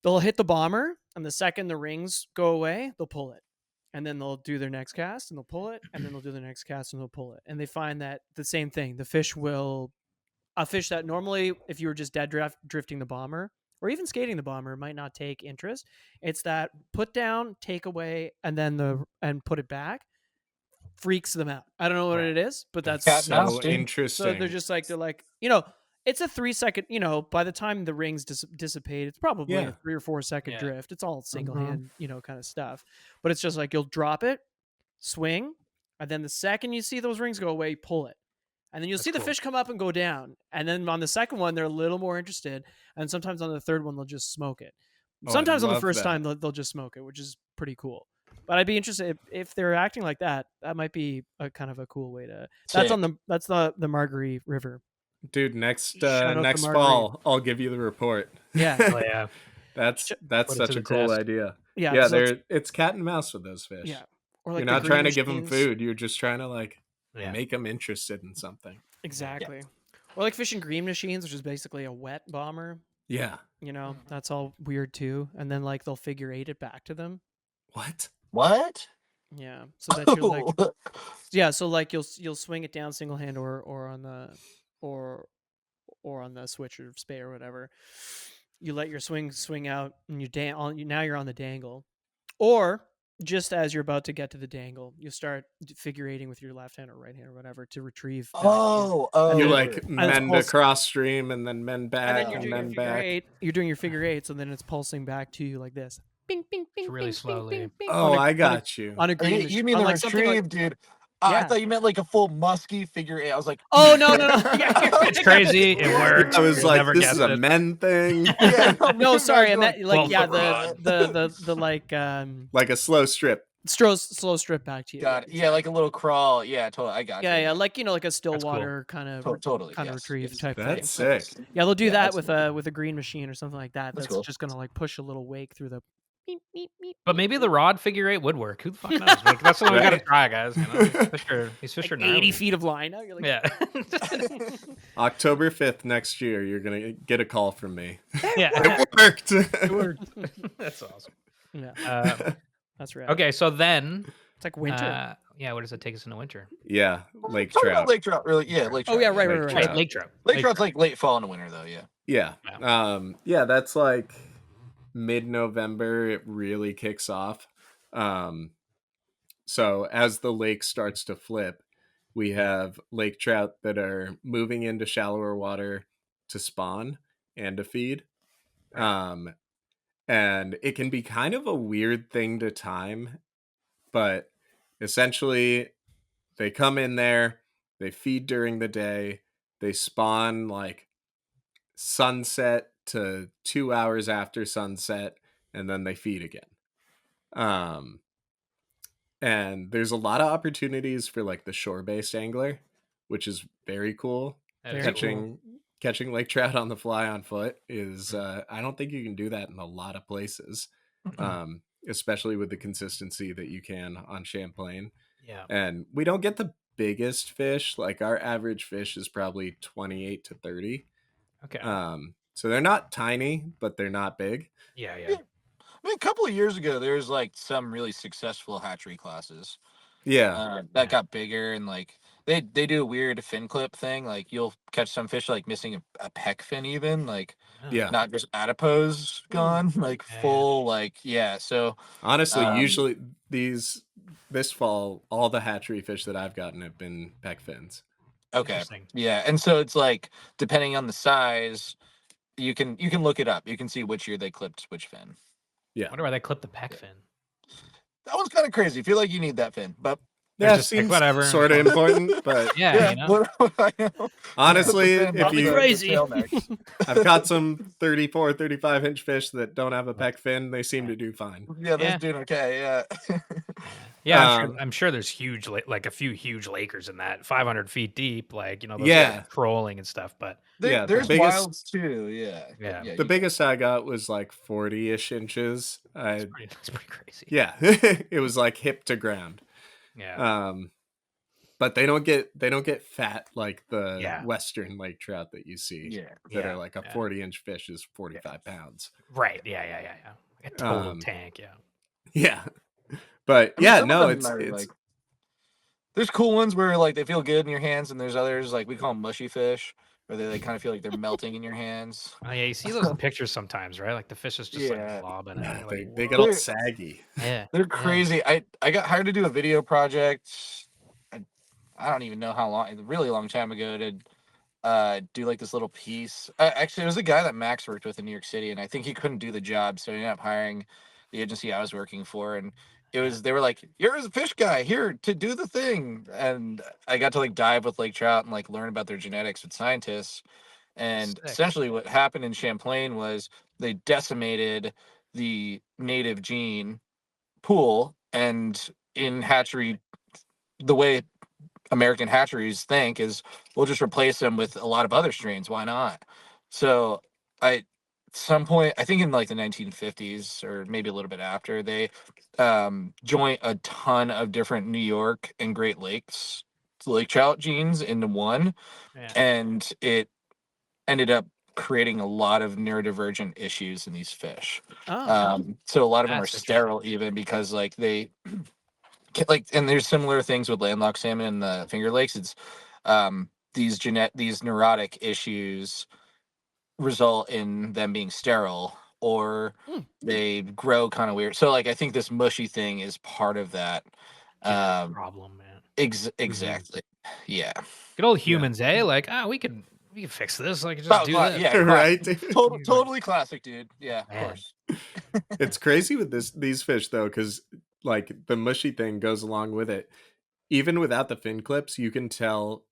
They'll hit the bomber, and the second the rings go away, they'll pull it. And then they'll do their next cast, and they'll pull it, and then they'll do their next cast, and they'll pull it. And they find that the same thing. The fish will... A fish that normally, if you were just dead drifting the bomber, or even skating the bomber, might not take interest. It's that put down, take away, and then put it back freaks them out. I don't know what it is, but that's so interesting. So they're like, it's a 3 second, by the time the rings dissipate, it's probably a 3 or 4 second drift. It's all single hand, kind of stuff. But it's just like you'll drop it, swing, and then the second you see those rings go away, pull it. And then you'll see the fish come up and go down. And then on the second one, they're a little more interested. And sometimes on the third one, they'll just smoke it. Sometimes on the first time, they'll just smoke it, which is pretty cool. But I'd be interested if they're acting like that. That might be a kind of a cool way to. That's the Marguerite River. Dude, next fall, I'll give you the report. Yeah, yeah. That's such a cool idea. Yeah, it's cat and mouse with those fish. Yeah, or like you're not trying to give them food. You're just trying to make them interested in something. Exactly. Or like fishing green machines, which is basically a wet bomber. Yeah. That's all weird too. And then they'll figure eight it back to them. What? Yeah. So that you're so you'll swing it down single hand or on the switch or spay or whatever. You let your swing out and now you're on the dangle. Or just as you're about to get to the dangle, you start figure eighting with your left hand or right hand or whatever to retrieve. And you mend across stream and then mend back and then back. You're doing your figure eight, so then it's pulsing back to you like this. Bing, bing, bing, really bing, slowly. Bing, bing, I got you. On a green you mean the retrieve, dude? I thought you meant like a full musky figure eight. I was like, oh no. It's crazy. It works. I was like, this is a men thing. No, sorry, and that the like a slow strip. Slow strip back to you. Got it. Yeah, like a little crawl. Yeah, totally. I got you. Yeah, like like a still water kind of retrieve type thing. That's sick. Yeah, they'll do that with a green machine or something like that. That's just gonna push a little wake through the. But maybe the rod figure eight would work. Who the fuck knows? That's what we got to try, guys. He's Fisher 80 feet of line. Now you're like, yeah. October 5th next year, you're gonna get a call from me. Yeah, it worked. It worked. That's awesome. Yeah, that's right. Okay, so then it's like winter. Where does it take us into winter? Yeah, lake trout. Lake trout, really? Yeah, lake trout. Oh yeah, right. Lake trout. Lake trout's like late fall and winter, though. Yeah. Yeah. That's like mid-November. It really kicks off. So as the lake starts to flip, we have lake trout that are moving into shallower water to spawn and to feed. And it can be kind of a weird thing to time, but essentially they come in there, they feed during the day, they spawn like sunset to 2 hours after sunset, and then they feed again. And there's a lot of opportunities for like the shore-based angler, which is very cool. Catching lake trout on the fly on foot is I don't think you can do that in a lot of places, especially with the consistency that you can on Champlain. Yeah, and we don't get the biggest fish. Like our average fish is probably 28 to 30. Okay. So they're not tiny, but they're not big. Yeah. I mean, a couple of years ago, there was like some really successful hatchery classes. Yeah. That got bigger, and like they do a weird fin clip thing. Like you'll catch some fish like missing a peck fin, even like not just adipose gone, like full, like So honestly, usually this fall, all the hatchery fish that I've gotten have been peck fins. Okay. Yeah, and so it's like depending on the size, you can look it up. You can see which year they clipped which fin. Yeah. I wonder why they clipped the peck fin. That one's kind of crazy. I feel like you need that fin, but They're Yeah, just like, seems whatever. sort of important, but Yeah, you know. I know. honestly, Put the if fin you on the Crazy. tailnecks. I've caught some 34, 35-inch fish that don't have a pec fin. They seem to do fine. Yeah, those Yeah. doing okay. Yeah. Yeah, I'm sure there's huge, like a few huge lakers in that, 500 feet deep, like, you know, those Yeah. guys trolling and stuff. But Yeah, the There's biggest- wilds too. Yeah. Yeah. Yeah. The biggest I got was like 40-ish inches. That's pretty crazy. Yeah, it was like hip to ground. Yeah. But they don't get fat like the Yeah. Western lake trout that you see. Yeah. That are like a 40-inch fish is 45 pounds. Right. Yeah. Like a total tank. Yeah. Yeah. But I mean, yeah, some no, of them it's are, like, there's cool ones where like they feel good in your hands, and there's others like we call them mushy fish, where they like kind of feel like they're melting in your hands. Oh yeah, you see those in pictures sometimes, right? Like the fish is just Yeah. like blobbing. yeah, Like, they get whoa. all saggy. Yeah. They're crazy. I got hired to do a video project. I don't even know how long, a really long time ago, to do like this little piece. Actually, it was a guy that Max worked with in New York City, and I think he couldn't do the job, so he ended up hiring the agency I was working for. And they were like, "You're a fish guy here to do the thing," and I got to like dive with lake trout and like learn about their genetics with scientists. And Sick. essentially, what happened in Champlain was they decimated the native gene pool, and in hatchery, the way American hatcheries think is we'll just replace them with a lot of other strains. Why not? So at some point, I think in like the 1950s or maybe a little bit after, they joined a ton of different New York and Great Lakes lake trout genes into one, Yeah. and it ended up creating a lot of neurodivergent issues in these fish. So a lot of them are That's sterile even because like they like, and there's similar things with landlocked salmon in the Finger Lakes. It's these neurotic issues result in them being sterile, or they grow kind of weird. So like I think this mushy thing is part of that problem, man. exactly. Yeah. Good old humans, eh? Like, we can fix this. Like, just do this. Yeah, Right? Totally classic, dude. Yeah, of Man. course. It's crazy with these fish though, because like the mushy thing goes along with it. Even without the fin clips, you can tell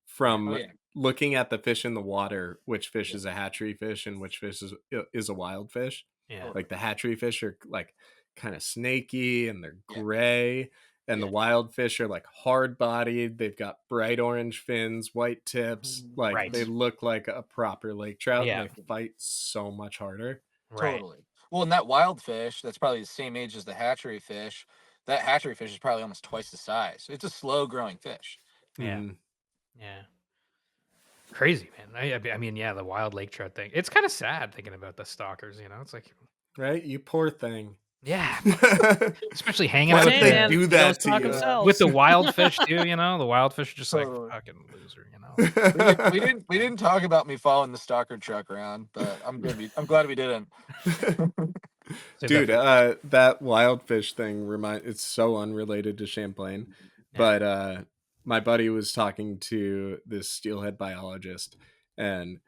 from looking at the fish in the water which fish is a hatchery fish and which fish is a wild fish. Yeah. Like the hatchery fish are like kind of snaky and they're gray, and the wild fish are like hard bodied. They've got bright orange fins, white tips. Like they look like a proper lake trout. Yeah. And they fight so much harder. Right. Totally. Well, and that wild fish, that's probably the same age as the hatchery fish. That hatchery fish is probably almost twice the size. It's a slow growing fish. Yeah. Yeah. Crazy, man. I mean, yeah, the wild lake trout thing. It's kind of sad thinking about the stalkers, you know? It's like, right? You poor thing. yeah. Especially hanging Why out would with they do that to you? with the wild fish too, you know? The wild fish are just like fucking loser, you know? We didn't talk about me following the stalker truck around, but I'm glad we didn't. Dude, that wild fish thing it's so unrelated to Champlain. But my buddy was talking to this steelhead biologist, and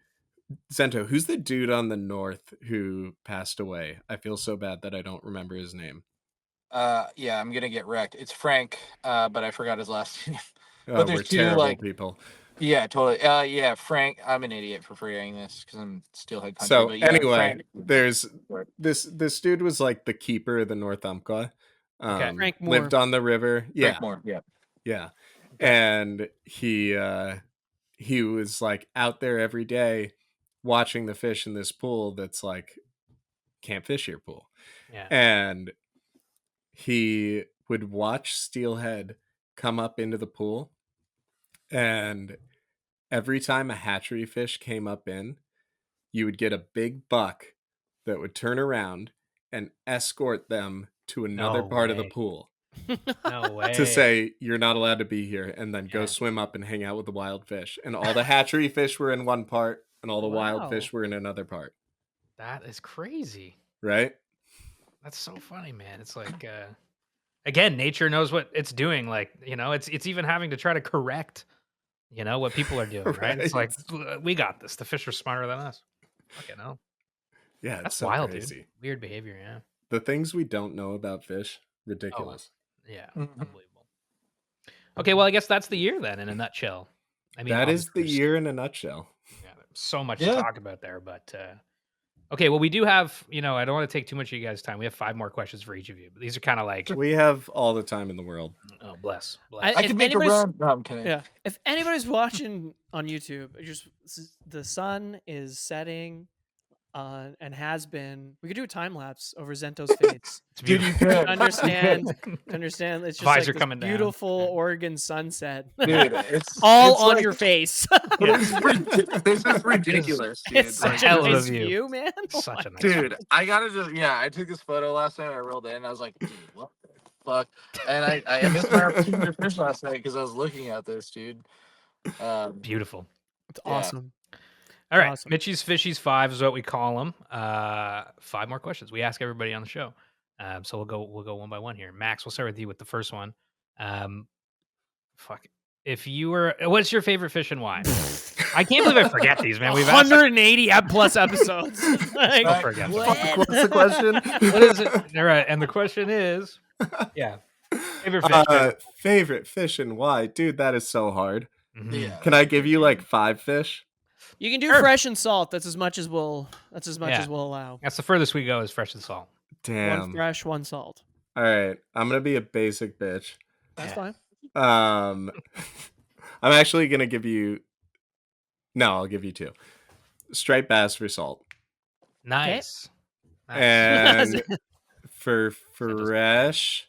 Zento, who's the dude on the north who passed away? I feel so bad that I don't remember his name. Yeah, I'm gonna get wrecked. It's Frank, but I forgot his last name. But there's two terrible people. Yeah, totally. Yeah, Frank. I'm an idiot for forgetting this because I'm steelhead country. So but yeah, anyway, Frank, there's this dude was like the keeper of the North Umpqua. Frank Moore. Lived on the river. Yeah, Frank Moore. Yeah. And he was like out there every day watching the fish in this pool that's like can't fish here pool. Yeah. And he would watch steelhead come up into the pool, and every time a hatchery fish came up in, you would get a big buck that would turn around and escort them to another part of the pool. No way. To say you're not allowed to be here, and then go swim up and hang out with the wild fish. And all the hatchery fish were in one part and all the wild fish were in another part. That is crazy. Right? That's so funny, man. It's like again, nature knows what it's doing. Like, you know, it's even having to try to correct, you know, what people are doing, right? It's like, we got this. The fish are smarter than us. Fucking hell. Yeah, that's so wild, crazy. dude. Weird behavior, yeah. The things we don't know about fish, ridiculous. Yeah, unbelievable. Okay, well, I guess that's the year then, in a nutshell. I mean, That is obviously the there's- year in a nutshell. Yeah, there's so much to Yeah. talk about there, but okay. Well, we do have. I don't want to take too much of you guys' time. We have 5 more questions for each of you, but these are kind of like, We have all the time in the world. oh, bless. I- I If could make a anybody's- run. No, I'm kidding. Yeah. If anybody's watching on YouTube, the sun is setting and has been. We could do a time lapse over Zento's face. It's Dude, beautiful. you to could. understand, it's just Visor like this coming down. beautiful Yeah. Oregon sunset, Dude, it's all it's on like- your face. This is ridiculous, dude. It's like, such a hell of a nice view. view, man. Oh Such my a nice Dude, I gotta just I took this photo last night. I rolled in. I was like, dude, what the fuck? And I missed my opportunity to fish last night because I was looking at this, dude. Beautiful. It's Yeah. awesome. All right, Awesome. Mitchie's Fishies 5 is what we call them. 5 more questions. We ask everybody on the show, so we'll go one by one here. Max, we'll start with you with the first one. If you were, what's your favorite fish and why? I can't believe I forget these, man. We've asked 180 plus episodes. Like, Don't forget them. what? What's the question? What is it? All right, and the question is, favorite fish. man. Favorite fish and why? Dude, that is so hard. Mhm. Yeah. Can I give you like 5 fish? You can do Sure. fresh and salt. That's as much as we'll. Yeah. Allow. That's the furthest we go is fresh and salt. Damn. One fresh, one salt. All right, I'm gonna be a basic bitch. That's Yeah. fine. I'm actually gonna give you. No, I'll give you 2. Striped bass for salt, Nice. Nice. and for fresh.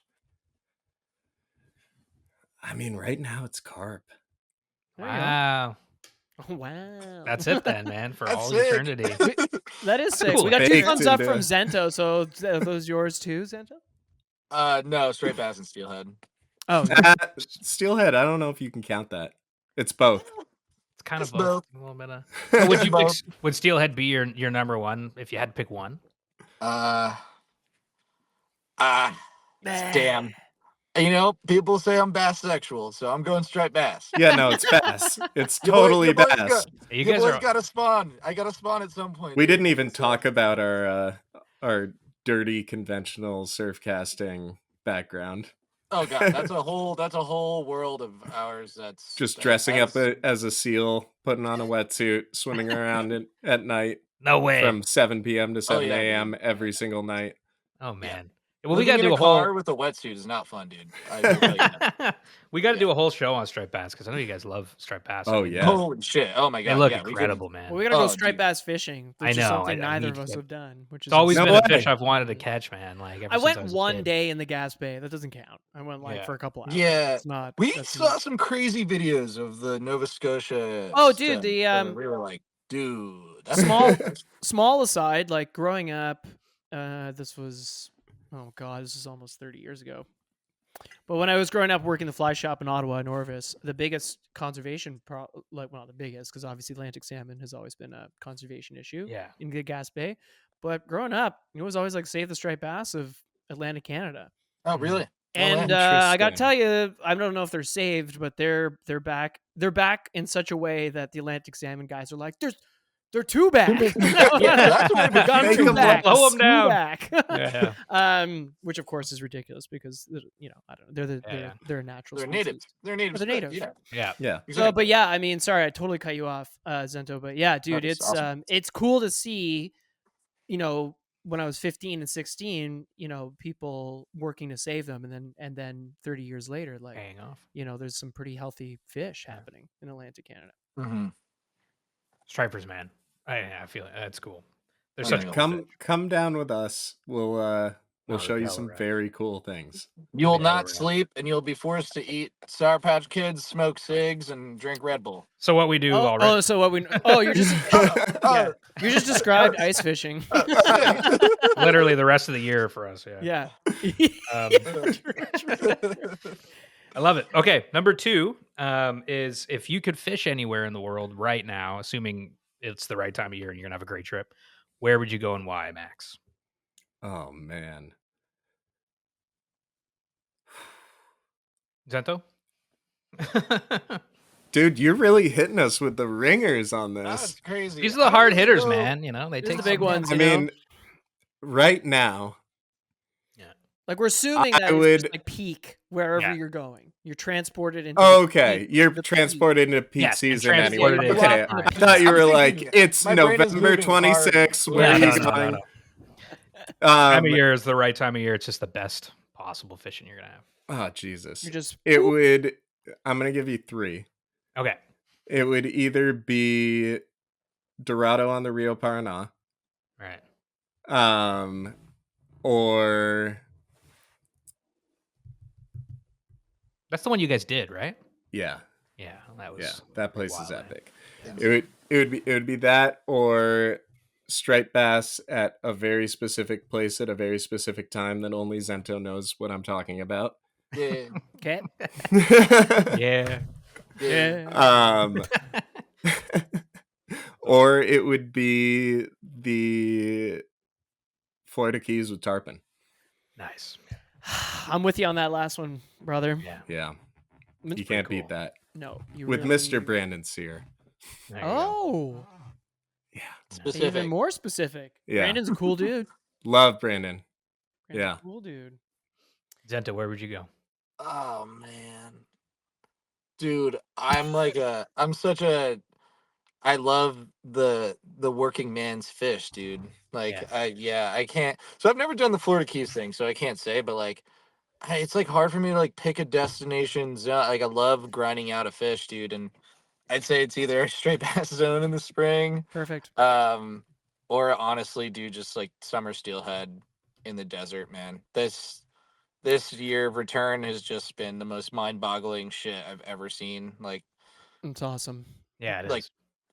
I mean, right now it's carp. There you go. Wow. Oh, wow. That's it then, man, for That's all sick. eternity. That is sick. cool. We got 2 Baked thumbs up into- from Zento. So are those yours too, Zento? No, straight bass and steelhead. Oh, Steelhead. I don't know if you can count that. It's both. It's kind of It's both. both. A little bit of. But would you pick, Both. would Steelhead be your number one if you had to pick one? Damn. You know, people say I'm bass sexual, so I'm going striped bass. Yeah, no, it's bass. It's Your boy- totally your boy's bass. got- You Your guys boy's are. got to spawn. I got to spawn at some point. We dude. didn't even So- talk about our dirty conventional surf casting background. Oh god, that's a whole world of ours. That's Just dressing up that's- as a seal, putting on a wetsuit, swimming around at night No way. from 7 p.m. to 7 yeah, a.m. every single night. Oh man. Well, we Living got to in do a car whole. with a wetsuit is not fun, dude. I will tell you that. We got to do a whole show on striped bass because I know you guys love striped bass. Oh, I mean, yeah. Holy shit! Oh my god, They look yeah, we could- incredible, man. well, we gotta go Oh, striped dude. bass fishing, I which is know, something I neither need of to us get- have done. Which is It's always No been way. a fish I've wanted to catch, man. Like ever I since went I was a one kid. day in the Gas Bay. That doesn't count. I went like Yeah. for a couple hours. Yeah, It's not. we that's saw not- some crazy videos of the Nova Scotia. Oh, dude, stuff, the, where we were like, dude, that's Small- small aside, like growing up, this was, oh god, this is almost 30 years ago. But when I was growing up working the fly shop in Ottawa, Norvis, the biggest conservation, not the biggest, because obviously Atlantic salmon has always been a conservation issue Yeah. in the Gas Bay. But growing up, it was always like save the striped bass of Atlantic Canada. Oh, really? And I got to tell you, I don't know if they're saved, but they're back. They're back in such a way that the Atlantic salmon guys are like, they're too back. Yeah, that's what We've gone Make too them back. blow 'em Too down. back. Yeah. Which of course is ridiculous because I don't know. They're a natural. They're species. native. They're native. They're native. Yeah. Yeah. Yeah. So, but yeah, I mean, sorry, I totally cut you off, Zento. But yeah, dude, That's it's awesome. it's cool to see, when I was 15 and 16, people working to save them, and then 30 years later, like, Hang off. there's some pretty healthy fish happening in Atlantic Canada. Mm-hmm. Stripers, man. I feel it. That's cool. They're I such know. cool fish. Come down with us. We'll Oh, show you yeah, some we're right. very cool things. You'll Yeah, not we're right. sleep, and you'll be forced to eat Sour Patch Kids, smoke cigs, and drink Red Bull. So what we do already? So what we? Oh, you're just Oh, you just described ice fishing. Literally the rest of the year for us. Yeah. Yeah. I love it. Okay, number 2 is if you could fish anywhere in the world right now, assuming it's the right time of year and you're gonna have a great trip, where would you go and why, Max? Oh man. Zento? Dude, you're really hitting us with the ringers on That's this. crazy. These are the hard hitters, So- man. They These are take the big some- ones. I mean, right now, Like we're assuming that I it's would- just like peak wherever Yeah. you're going. You're transported into. Okay, you're the transported into peak Yes, and season anyway. transported into Okay, prime. I thought you I'm were thinking- like, it's my brain is November moving hard. 26th. Yeah, Where are you no. going? Time of year is the right time of year. It's just the best possible fishing you're gonna have. Oh Jesus! You're just. It would. I'm gonna give you 3. Okay. It would either be Dorado on the Rio Paraná, Right. or That's the one you guys did, right? yeah, Yeah, that was. yeah, that place is wild, epic. Yeah. It would be that or striped bass at a very specific place at a very specific time that only Zento knows what I'm talking about. Yeah. Okay. Yeah. Yeah. Or it would be the Florida Keys with tarpon. Nice. I'm with you on that last one, brother. Yeah. Yeah, It's you pretty can't beat cool. that. No, you With really... Mr. Brandon Sear. There you go. Oh, Yeah, Specific. even more specific. Yeah. Brandon's a cool dude. love Brandon. Brandon's Yeah. a cool dude. Zenta, where would you go? Oh man, dude, I'm such a. I love the working man's fish, dude. Like I can't. So I've never done the Florida Keys thing, so I can't say. But like, it's like hard for me to like pick a destination zone. Like I love grinding out a fish, dude, and I'd say it's either a straight bass zone in the spring, Perfect. or honestly, dude, just like summer steelhead in the desert, man. This year of return has just been the most mind-boggling shit I've ever seen. Like It's awesome. Yeah, it is. Like,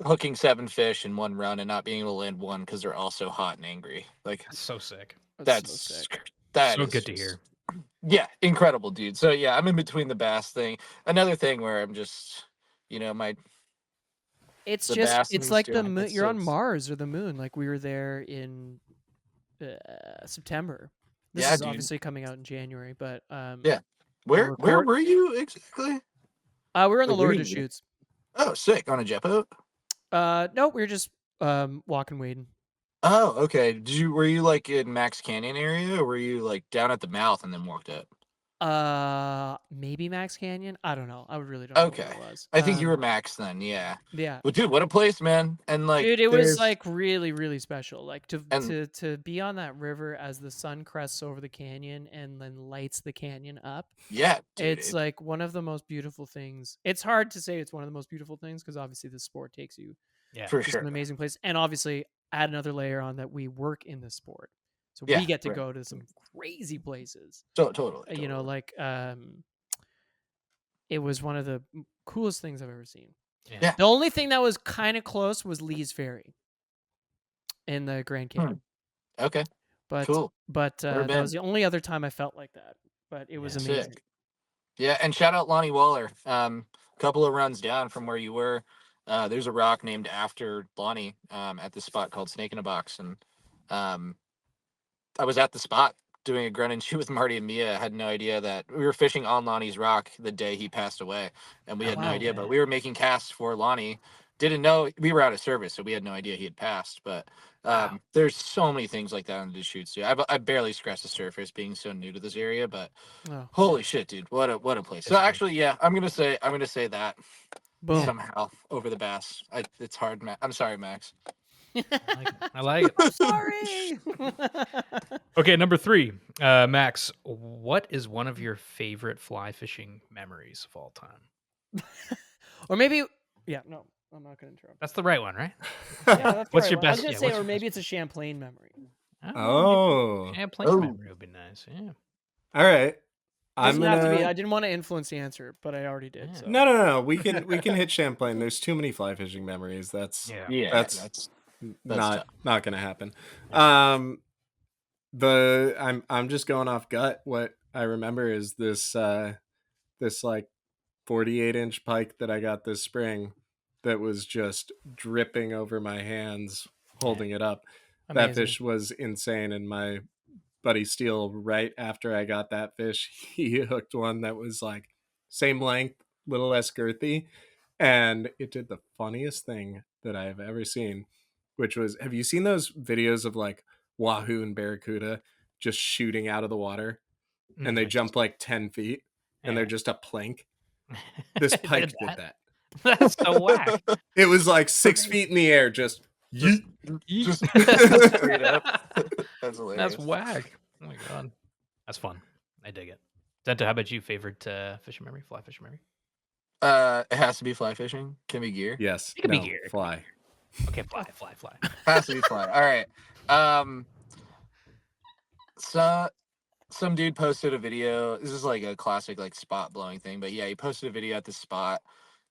hooking 7 fish in one run and not being able to land one because they're all so hot and angry. Like That's so sick. That's so sick. that So is good to just- hear. Yeah, incredible, dude. So yeah, I'm in between the bass thing. Another thing where I'm just, my It's the just, bass it's and like the steelhead, moon. it's You're on just- Mars or the moon. Like we were there in September. This Yeah, is dude. obviously coming out in January, but Yeah. Where record- were you exactly? we were in the Like, where Lord you- Deschutes. Oh, sick, on a jet boat. No, we were just walking, wading. Oh, okay. Were you like in Max Canyon area, or were you like down at the mouth and then walked up? Maybe Max Canyon. I don't know. I really don't know Okay. what it was. I think you were Max then, yeah. Yeah. Well, dude, what a place, man! And like, Dude, it was there's- like really, really special. Like And- to be on that river as the sun crests over the canyon and then lights the canyon up. yeah, dude, It's like one of the most beautiful things. It's hard to say it's one of the most beautiful things because obviously the sport takes you Yeah. for to sure. some amazing place, and obviously add another layer on that we work in the sport, so Yeah, we get to right. go to some crazy places. Totally. You know, like it was one of the coolest things I've ever seen. Yeah. The only thing that was kind of close was Lee's Ferry in the Grand Canyon. Okay, But cool. but Never that was been. the only other time I felt like that. But it was Yeah. amazing. Sick. Yeah, and shout out Lonnie Waller. Couple of runs down from where you were. There's a rock named after Lonnie at this spot called Snake in a Box, and I was at the spot doing a grunt and shoot with Marty and Mia. I had no idea that we were fishing on Lonnie's rock the day he passed away, and we Oh, had no wow. idea. But we were making casts for Lonnie. Didn't know we were out of service, so we had no idea he had passed. But Wow. there's so many things like that on the shoots. Too. I barely scratched the surface, being so new to this area. But Oh, holy shit, dude, what a place. So That's great. actually, yeah, I'm gonna say that boom. somehow over the bass. It's hard, I'm sorry, Max. I like it. I'm sorry. Okay, number 3. Max, what is one of your favorite fly fishing memories of all time? Or maybe, yeah, no, I'm not going to interrupt. That's the right one, right? Yeah, that's What's the your right one. I was best- going yeah, to say, what's or your maybe best- it's a Champlain memory. Oh, Champlain Oh. memory would be nice. Yeah. all right. Doesn't I'm have to be. gonna. I didn't want to influence the answer, but I already did. Yeah. So. No. We can hit Champlain. There's too many fly fishing memories. That's Yeah, That's- tough. not gonna happen. Yeah. I'm just going off gut. What I remember is this like 48-inch pike that I got this spring that was just dripping over my hands holding it up. That Amazing. fish was insane, and my buddy Steele, right after I got that fish, he hooked one that was like same length, little less girthy, and it did the funniest thing that I have ever seen, which was, have you seen those videos of like wahoo and barracuda just shooting out of the water and they Mhm. jump like 10 feet? and they're just a plank. This It pike did that. That's so whack. It was like 6 feet in the air, just yeet. Just Yeet. straight up. That's hilarious. That's whack. Oh my god, that's fun. I dig it. Zento, how about you? Favorite fishing memory? Fly fishing memory? It has to be fly fishing. Can be gear. Yes. It could be No, gear. fly. Okay, fly. Has to be fly. All right. So some dude posted a video. This is like a classic like spot blowing thing, but yeah, he posted a video at the spot.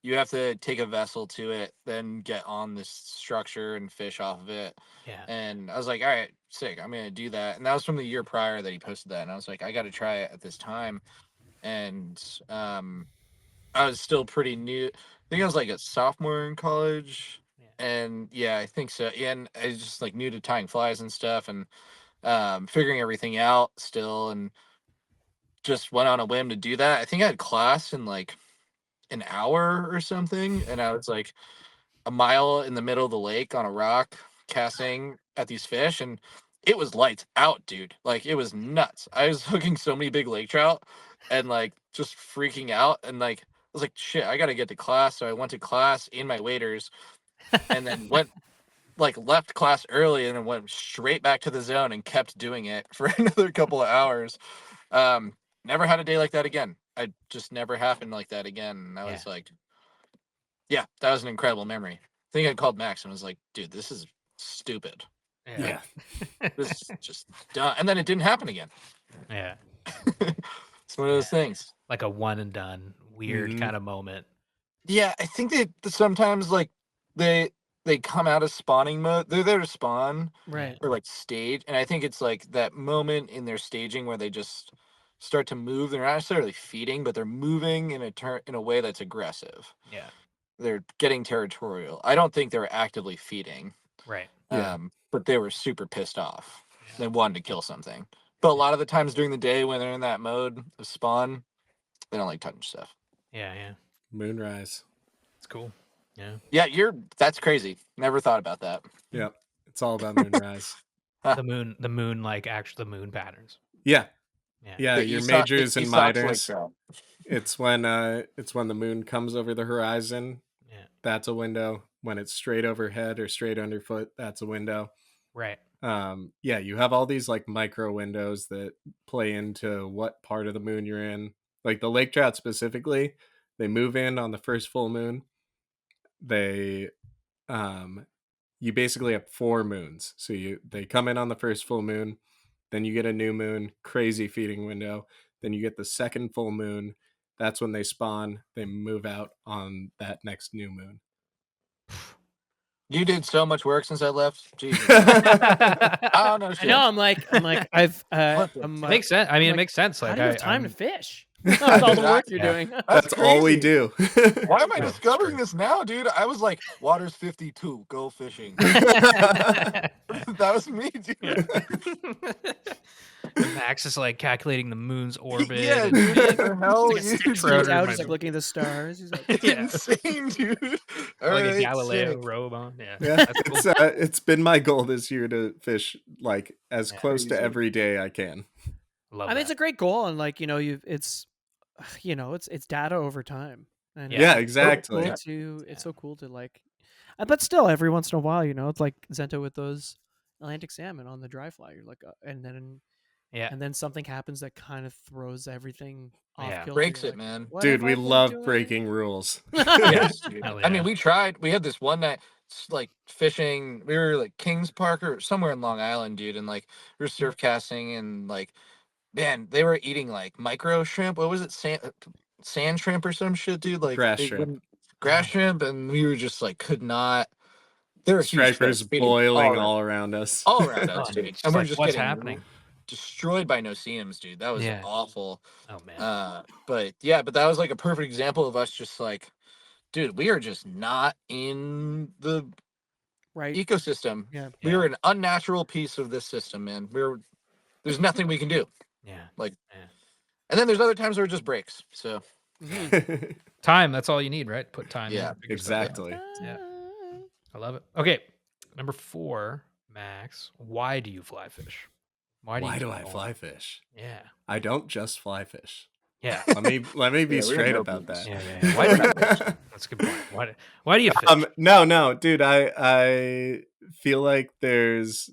You have to take a vessel to it, then get on this structure and fish off of it. Yeah. And I was like, all right, sick. I'm gonna do that. And that was from the year prior that he posted that. And I was like, I got to try it at this time. And I was still pretty new. I think I was like a sophomore in college. Yeah. And yeah, I think so. Yeah, and I was just like new to tying flies and stuff, and figuring everything out still, and just went on a whim to do that. I think I had class in like an hour or something, and I was like a mile in the middle of the lake on a rock casting at these fish, and it was lights out, dude. Like it was nuts. I was hooking so many big lake trout and like just freaking out, and like I was like, shit, I gotta get to class. So I went to class in my waders and then went like left class early and then went straight back to the zone and kept doing it for another couple of hours. Never had a day like that again. I just never happened like that again. And I was like, yeah, that was an incredible memory. I think I called Max and was like, dude, this is stupid. Yeah. This is just done. And then it didn't happen again. Yeah. It's one of those things. Like a one and done weird kind of moment. Yeah, I think that sometimes like they come out of spawning mode. They're there to spawn, Right. or like stage, and I think it's like that moment in their staging where they just start to move. They're not necessarily feeding, but they're moving in a way that's aggressive. Yeah. They're getting territorial. I don't think they're actively feeding. Right. Yeah. But they were super pissed off. Yeah. They wanted to kill something. But a lot of the times during the day when they're in that mode of spawn, they don't like touching stuff. Yeah, yeah. Moonrise. It's cool. Yeah. Yeah, that's crazy. Never thought about that. Yep. It's all about moonrise. The moon, like actually the moon patterns. Yeah. Yeah. Yeah, your majors and minors. It's when the moon comes over the horizon. Yeah. That's a window. When it's straight overhead or straight underfoot, that's a window. Right. Yeah, you have all these like micro windows that play into what part of the moon you're in. Like the lake trout specifically, they move in on the first full moon. They you basically have 4 moons. So they come in on the first full moon, then you get a new moon, crazy feeding window, then you get the second full moon. That's when they spawn. They move out on that next new moon. You did so much work since I left. Jesus. I don't know. I know. I'm like, it makes sense. I mean, it makes sense. How Like, do you have time to fish? With all the work you're doing. That's all we do. Why am I discovering this now, dude? I was like, water's 52, go fishing. That was me, dude. Max is like calculating the moon's orbit. Yeah, dude. What the hell? He's out, he's like looking at the stars. He's like, It's insane, dude. Like a Galileo robe on. Yeah. That's cool. It's been my goal this year to fish like as close to every day I can. Love I mean, it's a great goal, and like it's data over time. And exactly. It's so cool to like, but still, every once in a while, it's like Zento with those Atlantic salmon on the dry fly. You're like, and then something happens that kind of throws everything off kilter. Breaks it, man. Dude, we love breaking rules. Yes, dude. I mean, we tried. We had this one night, like fishing. We were like Kings Park or somewhere in Long Island, dude, and like we were surf casting, and like, man, they were eating like micro shrimp. What was it, sand shrimp or some shit, dude? Like grass shrimp. Grass shrimp, and we were just like could not. There were stripers boiling all around us. All around us, dude. And we're just what's getting happening? Destroyed by no-see-ums, dude. That was awful. Oh man. But that was like a perfect example of us just like, dude, we are just not in the right ecosystem. We are an unnatural piece of this system, man. There's nothing we can do. And then there's other times where it just breaks. So time, that's all you need, right? Put time in. Exactly. Yeah. I love it. Okay. Number 4, Max, why do you fly fish? Why do I fly fish? Yeah. I don't just fly fish. Yeah. Let me be Yeah, we straight know about booze. that. Yeah. Why do you fish? That's a good point. Why do you fish? No, dude. I feel like there's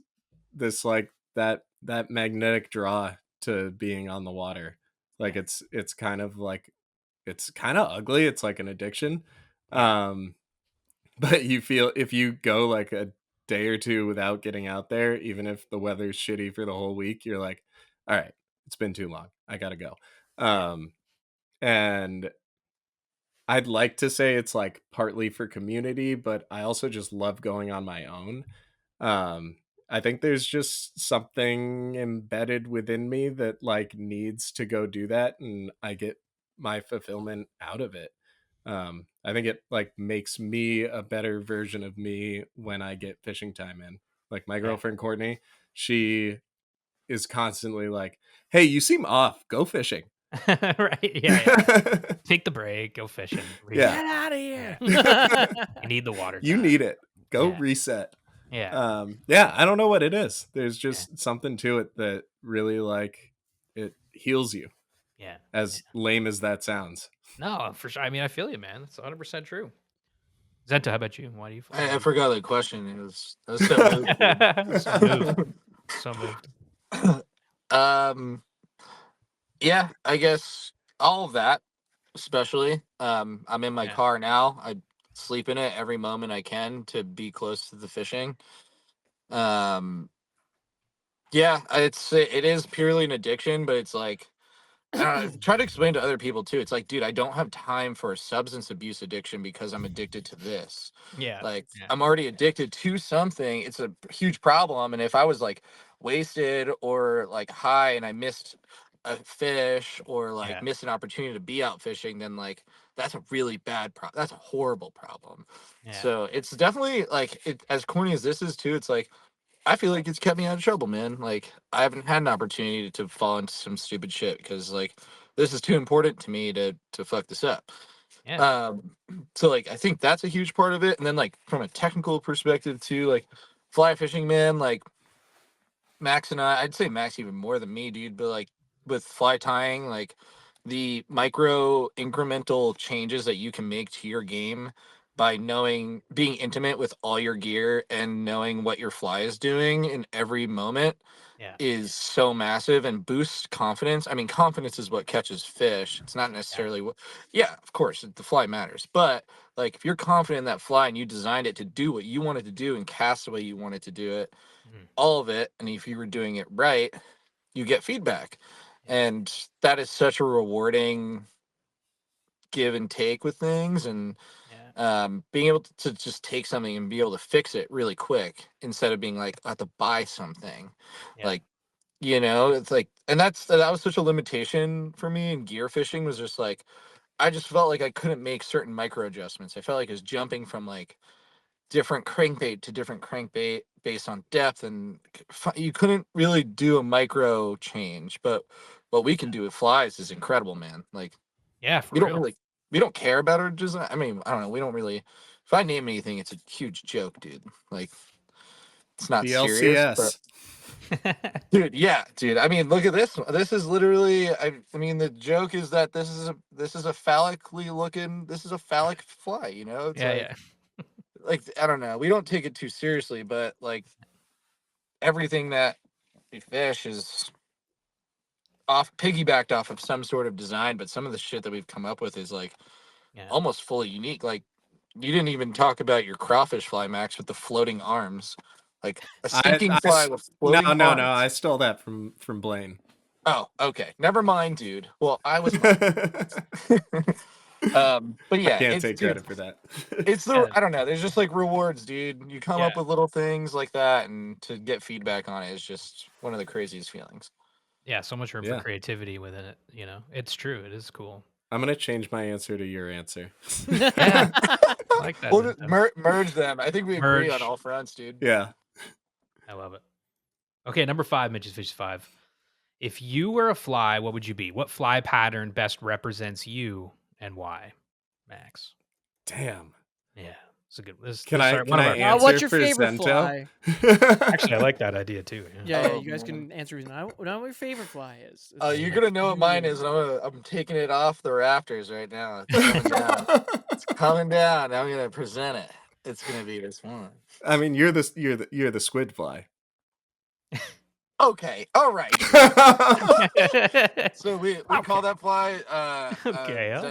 this like that magnetic draw to being on the water. Like it's kind of like it's kind of ugly. It's like an addiction. Yeah. But you feel if you go like a day or two without getting out there, even if the weather's shitty for the whole week, you're like, all right, it's been too long. I gotta go. And I'd like to say it's like partly for community, but I also just love going on my own. Um, I think there's just something embedded within me that like needs to go do that, and I get my fulfillment out of it. I think it like makes me a better version of me when I get fishing time in. Like my girlfriend Courtney, she is constantly like, "Hey, you seem off. Go fishing." Right. Yeah. Take the break. Go fishing. Yeah. Get out of here. You need the water You time. need it. Go Yeah. reset. Yeah. Yeah, I don't know what it is. There's just something to it that really like it heals you. Yeah. As lame as that sounds. No, for sure. I mean, I feel you, man. That's 100% true. Zento, how about you? Why do you fly? I forgot the question. It was so moved. dude. So moved. Yeah, I guess all of that, especially. I'm in my car now. I sleep in it every moment I can to be close to the fishing. Yeah, it is purely an addiction, but it's like I try to explain to other people too. It's like, dude, I don't have time for a substance abuse addiction because I'm addicted to this. Yeah. Like, Yeah. I'm already addicted to something. It's a huge problem. And if I was like wasted or like high and I missed a fish or like missed an opportunity to be out fishing, then like that's a really bad problem. That's a horrible problem. Yeah. So it's definitely like as corny as this is too. It's like I feel like it's kept me out of trouble, man. Like I haven't had an opportunity to fall into some stupid shit because like this is too important to me to fuck this up. Yeah. So like I think that's a huge part of it. And then like from a technical perspective too, like fly fishing, man, like Max and I'd say Max even more than me, dude, but like with fly tying, like the micro incremental changes that you can make to your game by being intimate with all your gear and knowing what your fly is doing in every moment is so massive and boosts confidence. I mean, confidence is what catches fish. It's not necessarily yeah, of course, the fly matters. But like if you're confident in that fly and you designed it to do what you wanted to do and cast the way you wanted to do it, all of it, and if you were doing it right, you get feedback. And that is such a rewarding give and take with things. And being able to just take something and be able to fix it really quick instead of being like I have to buy something. Like, it's like, and that was such a limitation for me in gear fishing, was just like I just felt like I couldn't make certain micro adjustments. I felt like it was jumping from like different crankbait to different crankbait based on depth, and you couldn't really do a micro change. But what we can do with flies is incredible, man. Like For we don't real. we don't care about our design. I mean, I don't know, we don't really, if I name anything, it's a huge joke, dude. Like it's not The serious, LCS. but dude, I mean, look at this one. This is literally, I mean, the joke is that this is a phallic fly, it's like I don't know, we don't take it too seriously, but like everything that we fish is piggybacked off of some sort of design, but some of the shit that we've come up with is like almost fully unique. Like you didn't even talk about your crawfish fly, Max, with the floating arms, like a sinking fly with floating arms. No, I stole that from Blaine. Oh, okay, never mind, dude. Well, I was but yeah, I can't take credit for that. It's I don't know, there's just like rewards, dude. You come up with little things like that, and to get feedback on it is just one of the craziest feelings. Yeah, so much room for creativity within it. It's true. It is cool. I'm gonna change my answer to your answer. I like that. We'll merge them. I think we agree on all fronts, dude. Yeah, I love it. Okay, number 5, Mitch's Fish 5. If you were a fly, what would you be? What fly pattern best represents you and why, Max? Damn. Yeah, It's a good. This, Can this I are can one of I our. answer what's your for favorite Zento? fly? Actually, I like that idea too. Yeah, Oh, you guys man. can answer. I know what your favorite fly is. You're gonna know what mine is, and I'm taking it off the rafters right now. It's coming down. It's coming down. I'm gonna present it. It's gonna be this one. I mean, you're the squid fly. Okay, all right. So we call that fly Okay, yeah.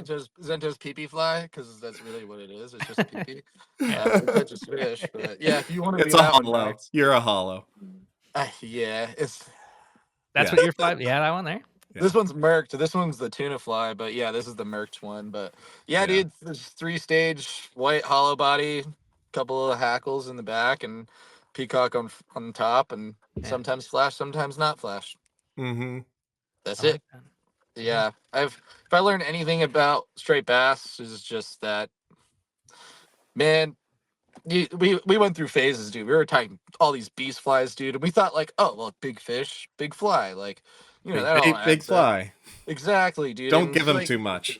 Zento's pee-pee fly, because that's really what it is. It's just a pee-pee. It catches fish, but yeah, if you want to It's do a that one, hollow. Max. You're a hollow. Yeah, it's That's Yeah. what your fly. Yeah, that one there. Yeah. this one's merked. This one's the tuna fly, but yeah, this is the merked one. But yeah, Yeah. dude, there's 3-stage white hollow body, couple of hackles in the back, and peacock on top, and sometimes flash, sometimes not flash. Mm-hmm. That's I it. like that. Yeah, if I learned anything about straight bass, is just that, man. We went through phases, dude. We were tying all these beast flies, dude, and we thought like, oh well, big fish, big fly, like, Big that all bait, big adds up. fly. Exactly, dude. Don't And give it's them like, too much.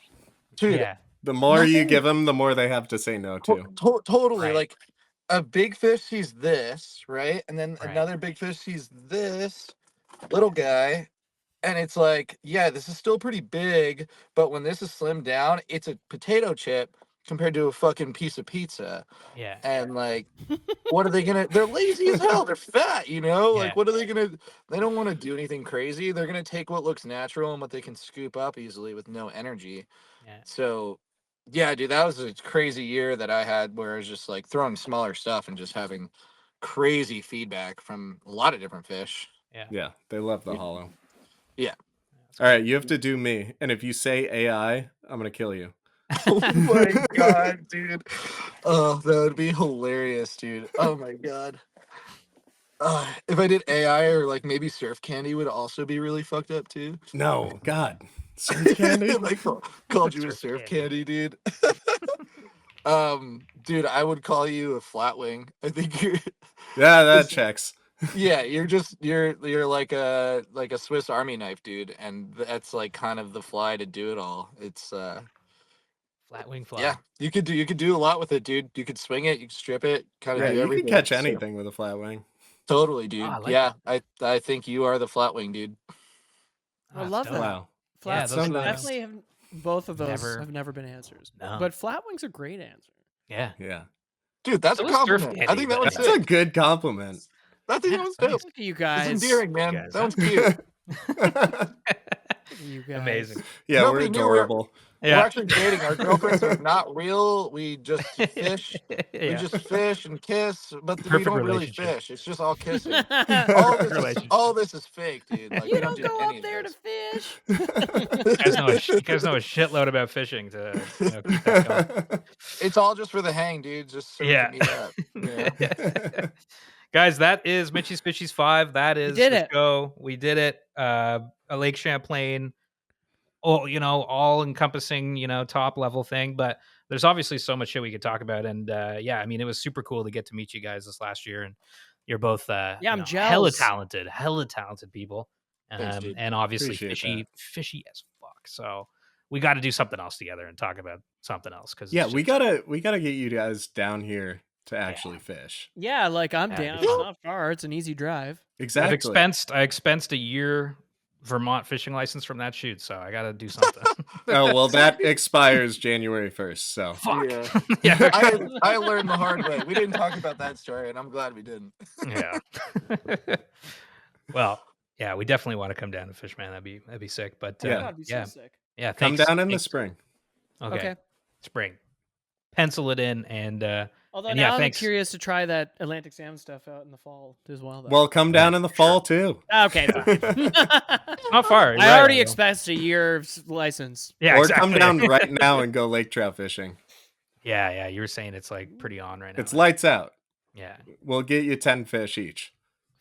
dude. Yeah. The more you Nothing- give them, the more they have to say no to. Totally, Right. like a big fish sees this, right, and then Right. another big fish sees this little guy, and it's like, yeah, this is still pretty big, but when this is slimmed down, it's a potato chip compared to a fucking piece of pizza. Yeah. And like, what are they gonna? They're lazy as hell. They're fat, Like, Yeah. what are they gonna? They don't want to do anything crazy. They're gonna take what looks natural and what they can scoop up easily with no energy. Yeah. So, yeah, dude, that was a crazy year that I had, where I was just like throwing smaller stuff and just having crazy feedback from a lot of different fish. Yeah. Yeah, they love the Yeah. hollow. Yeah. All right, you have to do me, and if you say AI, I'm gonna kill you. Oh my god, dude. Oh, that would be hilarious, dude. Oh my god. If I did AI, or like maybe surf candy, would also be really fucked up too. No, God, surf candy. Like called you a Surf surf candy. candy, dude. Dude, I would call you a flatwing. I think you're Yeah, that checks. yeah, you're like a Swiss Army knife, dude, and that's like kind of the fly to do it all. It's Flat wing fly. yeah, you could do a lot with it, dude. You could swing it, you could strip it, kind of Yeah, do you everything. can catch So, anything with a flat wing. totally, dude. I like Yeah, I think you are the flatwing, dude. I love that. Wow. Flat those so are nice. definitely have, both of those Never- have never been answers. No. But flatwing's a great answer. Yeah. Yeah, Dude, that's So a is surf compliment. I candy, think that but one's that's a sick. good compliment. I think that Yeah, one's thanks. dope. Look at you It's guys. endearing, man. guys, That one's cute. Look at you guys. Amazing. Yeah, Nobody we're knew we were- adorable. We're Yeah. actually dating. Our girlfriends are not real. We just fish. We Yeah. just fish and kiss, but we Perfect don't really relationship. fish. It's just all kissing. Perfect relationship. All this is fake, dude. Like, You we don't do go any up of there to this. fish. You guys know a shitload about fishing to keep that going. It's all just for the hang, dude. Just so Yeah. we can meet up. Guys, that is Mitchy's Fishies 5. That is did the it. show. We did it. A Lake Champlain, all encompassing, top level thing. But there's obviously so much shit we could talk about. And yeah, I mean, it was super cool to get to meet you guys this last year. And you're both I'm hella jealous. talented people. Thanks, dude. And obviously Appreciate fishy as fuck. So we got to do something else together and talk about something else. Because Yeah, we gotta get you guys down here to actually fish. Yeah, like I'm That'd down. be It's fun. not far. It's an easy drive. Exactly. I expensed a year Vermont fishing license from that shoot, so I got to do something. Oh well, that expires January 1st. So Fuck. Yeah. Yeah. I learned the hard way. We didn't talk about that story, and I'm glad we didn't. Yeah. Well, yeah, we definitely want to come down and fish, man. That'd be sick. But Yeah. That'd be so yeah, sick. yeah. come Thanks, down in the thanks. spring. Okay. Spring. Pencil it in, and Although And now yeah, I'm thanks. curious to try that Atlantic salmon stuff out in the fall as well. Though. Well, come down in the fall too. Okay, fine. not far. I already expensed a year's license. Yeah, Or exactly. come down right now and go lake trout fishing. Yeah. You were saying it's like pretty on right now. It's lights out. Yeah. We'll get you 10 fish each.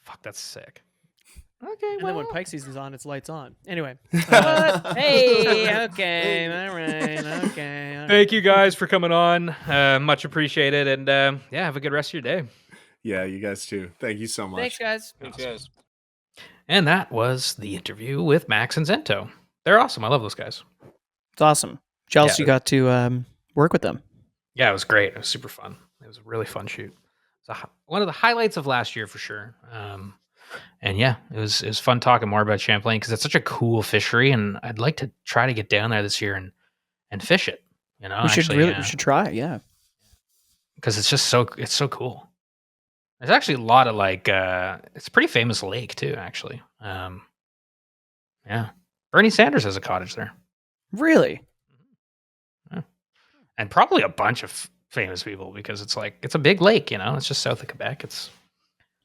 Fuck, that's sick. Okay. And well, then when pike season's on, it's lights on. Anyway. Hey, okay, all right, okay. All right. thank you guys for coming on. Much appreciated, and yeah, have a good rest of your day. Yeah, you guys too. Thank you so much. Thanks, guys. Thanks, guys. And that was the interview with Max and Zento. They're awesome. I love those guys. It's awesome. Jealous Yeah. you got to work with them. Yeah, it was great. It was super fun. It was a really fun shoot. So one of the highlights of last year for sure. And yeah, it was fun talking more about Champlain because it's such a cool fishery, and I'd like to try to get down there this year and fish it. We should try. Yeah, because it's so cool. There's actually a lot of it's a pretty famous lake too. Actually, yeah, Bernie Sanders has a cottage there. Really? Yeah. And probably a bunch of famous people because it's a big lake. It's just south of Quebec. It's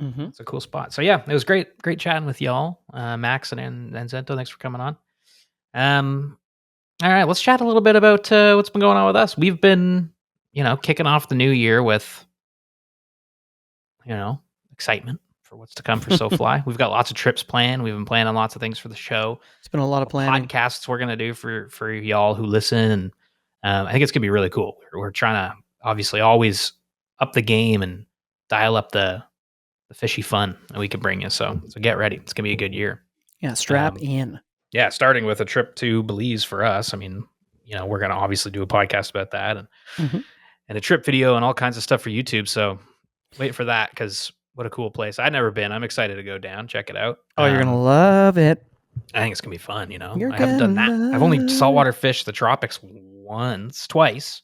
a cool spot. So yeah, it was great chatting with y'all, Max and Zento. Thanks for coming on. All right, let's chat a little bit about what's been going on with us. We've been, kicking off the new year with, excitement for what's to come for SoFly. We've got lots of trips planned. We've been planning lots of things for the show. It's been a lot of planning. Podcasts we're gonna do for y'all who listen, and I think it's gonna be really cool. We're trying to obviously always up the game and dial up the fishy fun that we can bring you. So get ready. It's gonna be a good year. Yeah, strap in. Yeah, starting with a trip to Belize for us. I mean, we're gonna obviously do a podcast about that and a trip video and all kinds of stuff for YouTube. So wait for that because what a cool place. I've never been. I'm excited to go down, check it out. Oh, you're gonna love it. I think it's gonna be fun. I haven't done that. I've only saltwater fished the tropics twice.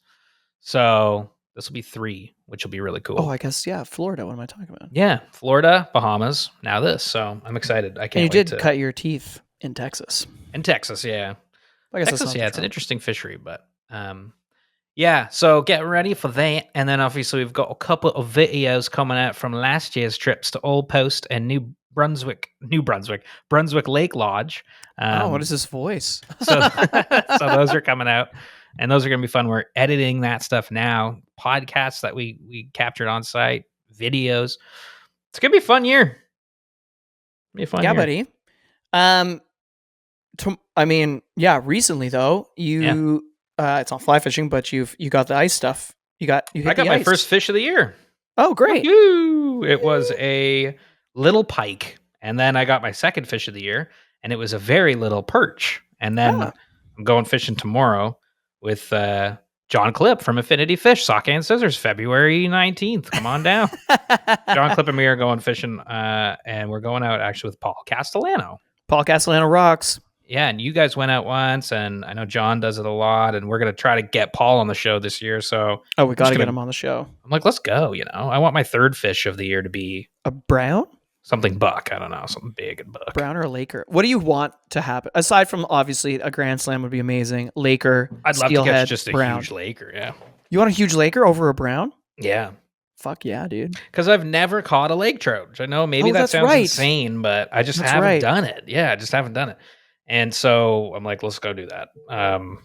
So this will be 3, which will be really cool. Oh, I guess Florida. What am I talking about? Yeah, Florida, Bahamas. Now this. So I'm excited. I can't. And you did cut your teeth in Texas. In Texas, yeah. I guess Texas, it's an interesting fishery, but yeah. So get ready for that, and then obviously we've got a couple of videos coming out from last year's trips to Old Post and New Brunswick Lake Lodge. What is this voice? so those are coming out, and those are going to be fun. We're editing that stuff now. Podcasts that we captured on site, videos. It's gonna be a fun year. Buddy. Recently though, it's not fly fishing, but you got the ice stuff. I got my first fish of the year. Oh, great! Woo-hoo! It was a little pike, and then I got my second fish of the year, and it was a very little perch. And then I'm going fishing tomorrow with John Clipp from Affinity Fish, Sock and Scissors, February 19th. Come on down. John Clipp and me are going fishing, and we're going out actually with Paul Castellano. Paul Castellano rocks. Yeah, and you guys went out once, and I know John does it a lot, and we're going to try to get Paul on the show this year. So we got to get him on the show. I'm like, let's go, I want my third fish of the year to be a brown? Something buck. I don't know, something big and buck. Brown or a Laker? What do you want to happen? Aside from, obviously, a Grand Slam would be amazing. Laker, I'd love to catch just a brown. Huge Laker, yeah. You want a huge Laker over a brown? Yeah. Fuck yeah, dude. Because I've never caught a lake trout. Which I know maybe that sounds insane, but I just haven't done it. Yeah, I just haven't done it. And so I'm like, let's go do that.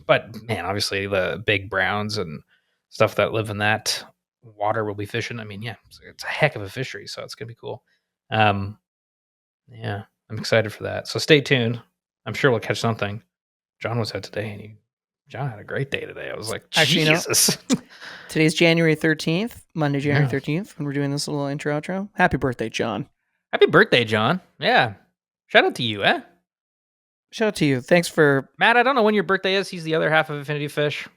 But man, obviously the big browns and stuff that live in that water will be fishing. I mean, yeah, it's a heck of a fishery, so it's gonna be cool. Yeah, I'm excited for that. So stay tuned. I'm sure we'll catch something. John was out today, and John had a great day today. I was like, Jesus. Today's January 13th, Monday, January 13th, when we're doing this little intro outro. Happy birthday, John. Happy birthday, John. Yeah. Shout out to you, eh? Shout out to you. Thanks for... Matt, I don't know when your birthday is. He's the other half of Affinity Fish.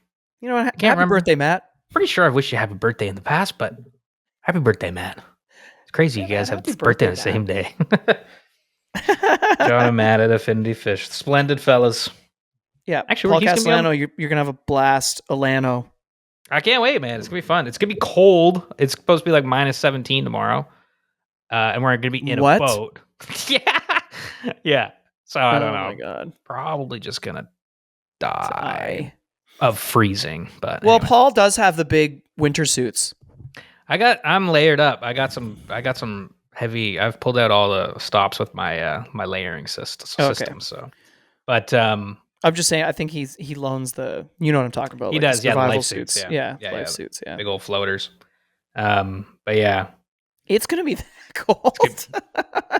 You know what? Happy birthday, Matt. Pretty sure I've wished you happy birthday in the past, but happy birthday, Matt. It's crazy you guys have birthday on the same day. John and Matt at Affinity Fish. Splendid fellas. Yeah. Actually, Paul Castellano, you're going to have a blast. Alano. I can't wait, man. It's going to be fun. It's going to be cold. It's supposed to be like minus 17 tomorrow. And we're going to be in a boat. Yeah. Yeah. So I don't know. Oh my God. Probably just going to die of freezing. But well, anyway. Paul does have the big winter suits. I'm layered up. I got some heavy. I've pulled out all the stops with my my layering system. So, but I'm just saying. I think he loans the. You know what I'm talking about. He does. Yeah, life suits. Yeah, life suits. Yeah, big old floaters. But yeah, it's gonna be that cold. It's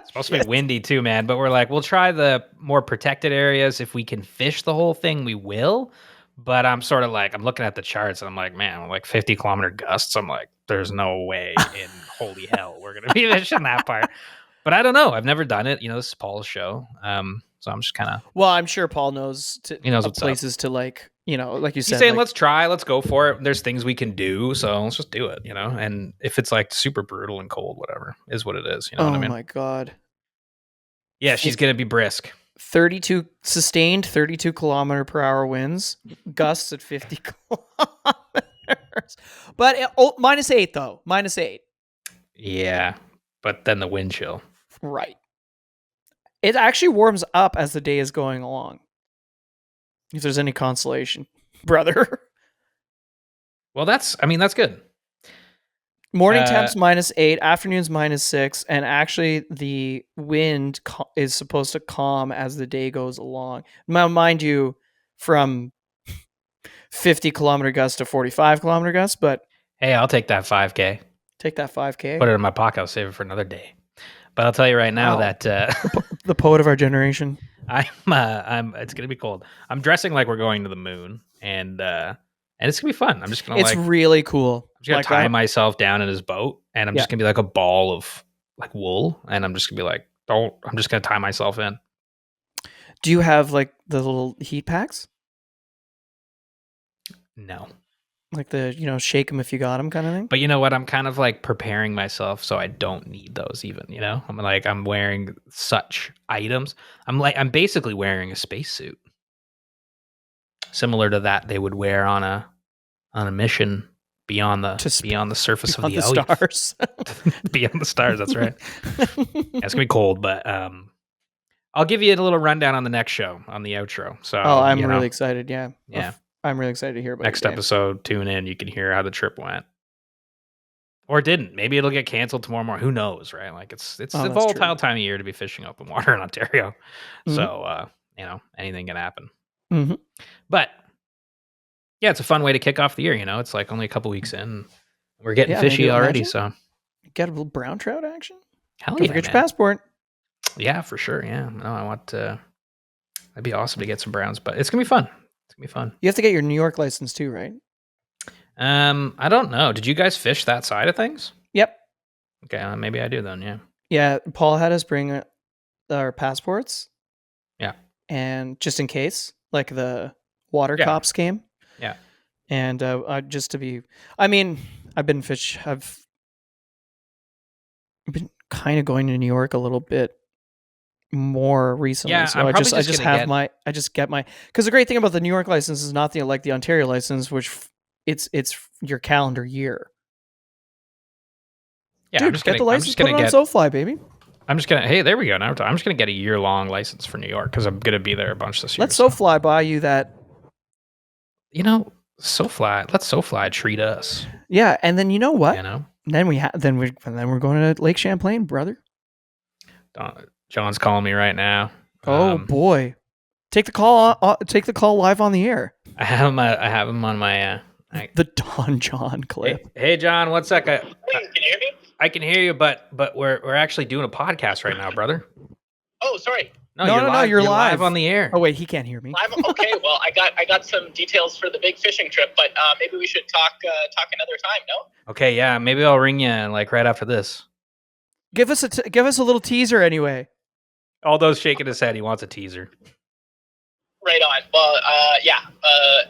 supposed to be windy too, man. But we're like, we'll try the more protected areas. If we can fish the whole thing, we will. But I'm sort of like, I'm looking at the charts and I'm like, man, like 50-kilometer gusts. I'm like, there's no way in holy hell we're going to be fishing that part. But I don't know. I've never done it. This is Paul's show. So I'm just kind of. Well, I'm sure Paul knows He knows what's places to like you said. He's saying, like, let's try, let's go for it. There's things we can do, so let's just do it, And if it's like super brutal and cold, whatever is what it is. You know what I mean? Oh my god. Yeah, she's gonna be brisk. 32 sustained 32 kilometer per hour winds, gusts at 50 kilometers. But -8 though. -8. Yeah, but then the wind chill. Right. It actually warms up as the day is going along. If there's any consolation, brother. Well, that's good. Morning temps -8, afternoons -6, and actually the wind is supposed to calm as the day goes along. Now, mind you, from 50 kilometer gusts to 45 kilometer gusts, but hey, I'll take that 5K. Take that 5K. Put it in my pocket. I'll save it for another day. But I'll tell you right now that the poet of our generation. I'm. It's gonna be cold. I'm dressing like we're going to the moon, and it's gonna be fun. I'm just gonna. It's really cool. I'm just gonna tie myself down in his boat, and I'm just gonna be like a ball of like wool, and I'm just gonna be like, I'm just gonna tie myself in. Do you have like the little heat packs? No. Like the, shake them if you got them kind of thing? But you know what? I'm kind of like preparing myself so I don't need those even, I'm wearing such items. I'm basically wearing a spacesuit. Similar to that they would wear on a mission beyond the surface of the stars. Beyond the stars, that's right. It's gonna be cold, but I'll give you a little rundown on the next show, on the outro. So I'm really excited, yeah. Yeah. I'm really excited to hear about next episode. Tune in. You can hear how the trip went, or it didn't. Maybe it'll get canceled tomorrow morning. Who knows, right? Like it's a volatile time of year to be fishing open water in Ontario. Mm-hmm. So anything can happen. Mm-hmm. But yeah, it's a fun way to kick off the year. It's like only a couple weeks in, we're getting fishy already. So get a little brown trout action. Hell Don't yeah, forget your passport. Yeah, for sure. Yeah, no, I want to. That'd be awesome to get some browns, but it's gonna be fun. It's gonna be fun. You have to get your New York license too, right? I don't know. Did you guys fish that side of things? Yep. Okay, maybe I do then. Yeah. Yeah, Paul had us bring our passports. Yeah. And just in case, like the water cops came. Yeah. And I've been kind of going to New York a little bit more recently. Yeah, so because the great thing about the New York license is not the Ontario license, which it's your calendar year. Yeah, dude, get the license, put it on SoFly, baby. Hey, there we go. Now I'm just gonna get a year-long license for New York because I'm gonna be there a bunch this year. Let SoFly buy you that. SoFly. Let SoFly treat us. Yeah, and then you know what? Then we're going to Lake Champlain, brother. John's calling me right now. Oh boy, take the call. Take the call live on the air. I have him on my the Don John clip. Hey John, one sec. Can you hear me? I can hear you, but we're actually doing a podcast right now, brother. Oh, sorry. No, you're live on the air. Oh wait, he can't hear me. Okay, well, I got some details for the big fishing trip, but maybe we should talk another time. No? Okay, yeah, maybe I'll ring you right after this. Give us a little teaser anyway. Aldo's shaking his head. He wants a teaser. Right on. Well,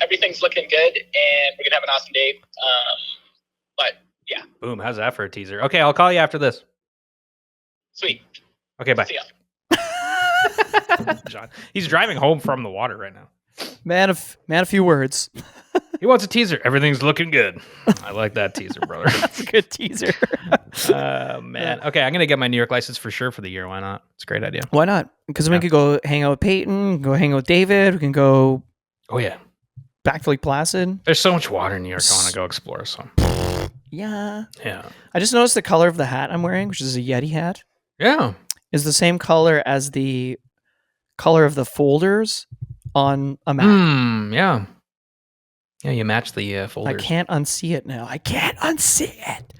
everything's looking good, and we're gonna have an awesome day. But yeah. Boom. How's that for a teaser? Okay, I'll call you after this. Sweet. Okay, bye. See ya. John, he's driving home from the water right now. Man of few words. He wants a teaser. Everything's looking good. I like that teaser, brother. That's a good teaser. Man. Okay, I'm gonna get my New York license for sure for the year. Why not? It's a great idea. Why not? Because we could go hang out with Peyton, go hang out with David. We can go. Oh yeah. Back to Lake Placid. There's so much water in New York. I want to go explore. So. Yeah. Yeah. I just noticed the color of the hat I'm wearing, which is a Yeti hat. Yeah. Is the same color as the color of the folders on a Mac. Yeah. Yeah, you match the folders. I can't unsee it now. I can't unsee it.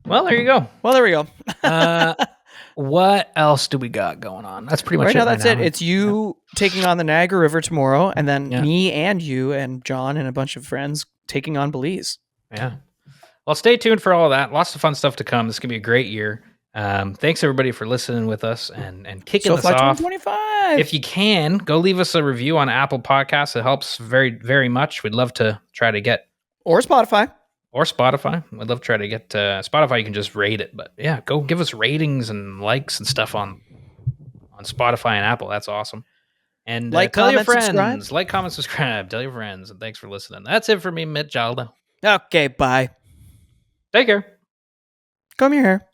Well, there you go. Well, there we go. What else do we got going on? That's pretty much right now. That's it. It's you taking on the Niagara River tomorrow, and then me and you and John and a bunch of friends taking on Belize. Yeah. Well, stay tuned for all of that. Lots of fun stuff to come. This is going to be a great year. Thanks everybody for listening with us and kicking So this fly off. 2025. If you can, go leave us a review on Apple Podcasts. It helps very, very much. We'd love to try to get or Spotify. We'd love to try to get Spotify. You can just rate it, but yeah, go give us ratings and likes and stuff on Spotify and Apple. That's awesome. And Like, tell your comment, friends, subscribe. like, comment, subscribe, tell your friends, and thanks for listening. That's it for me, Mitt Jaldo. Okay, bye. Take care. Comb your hair.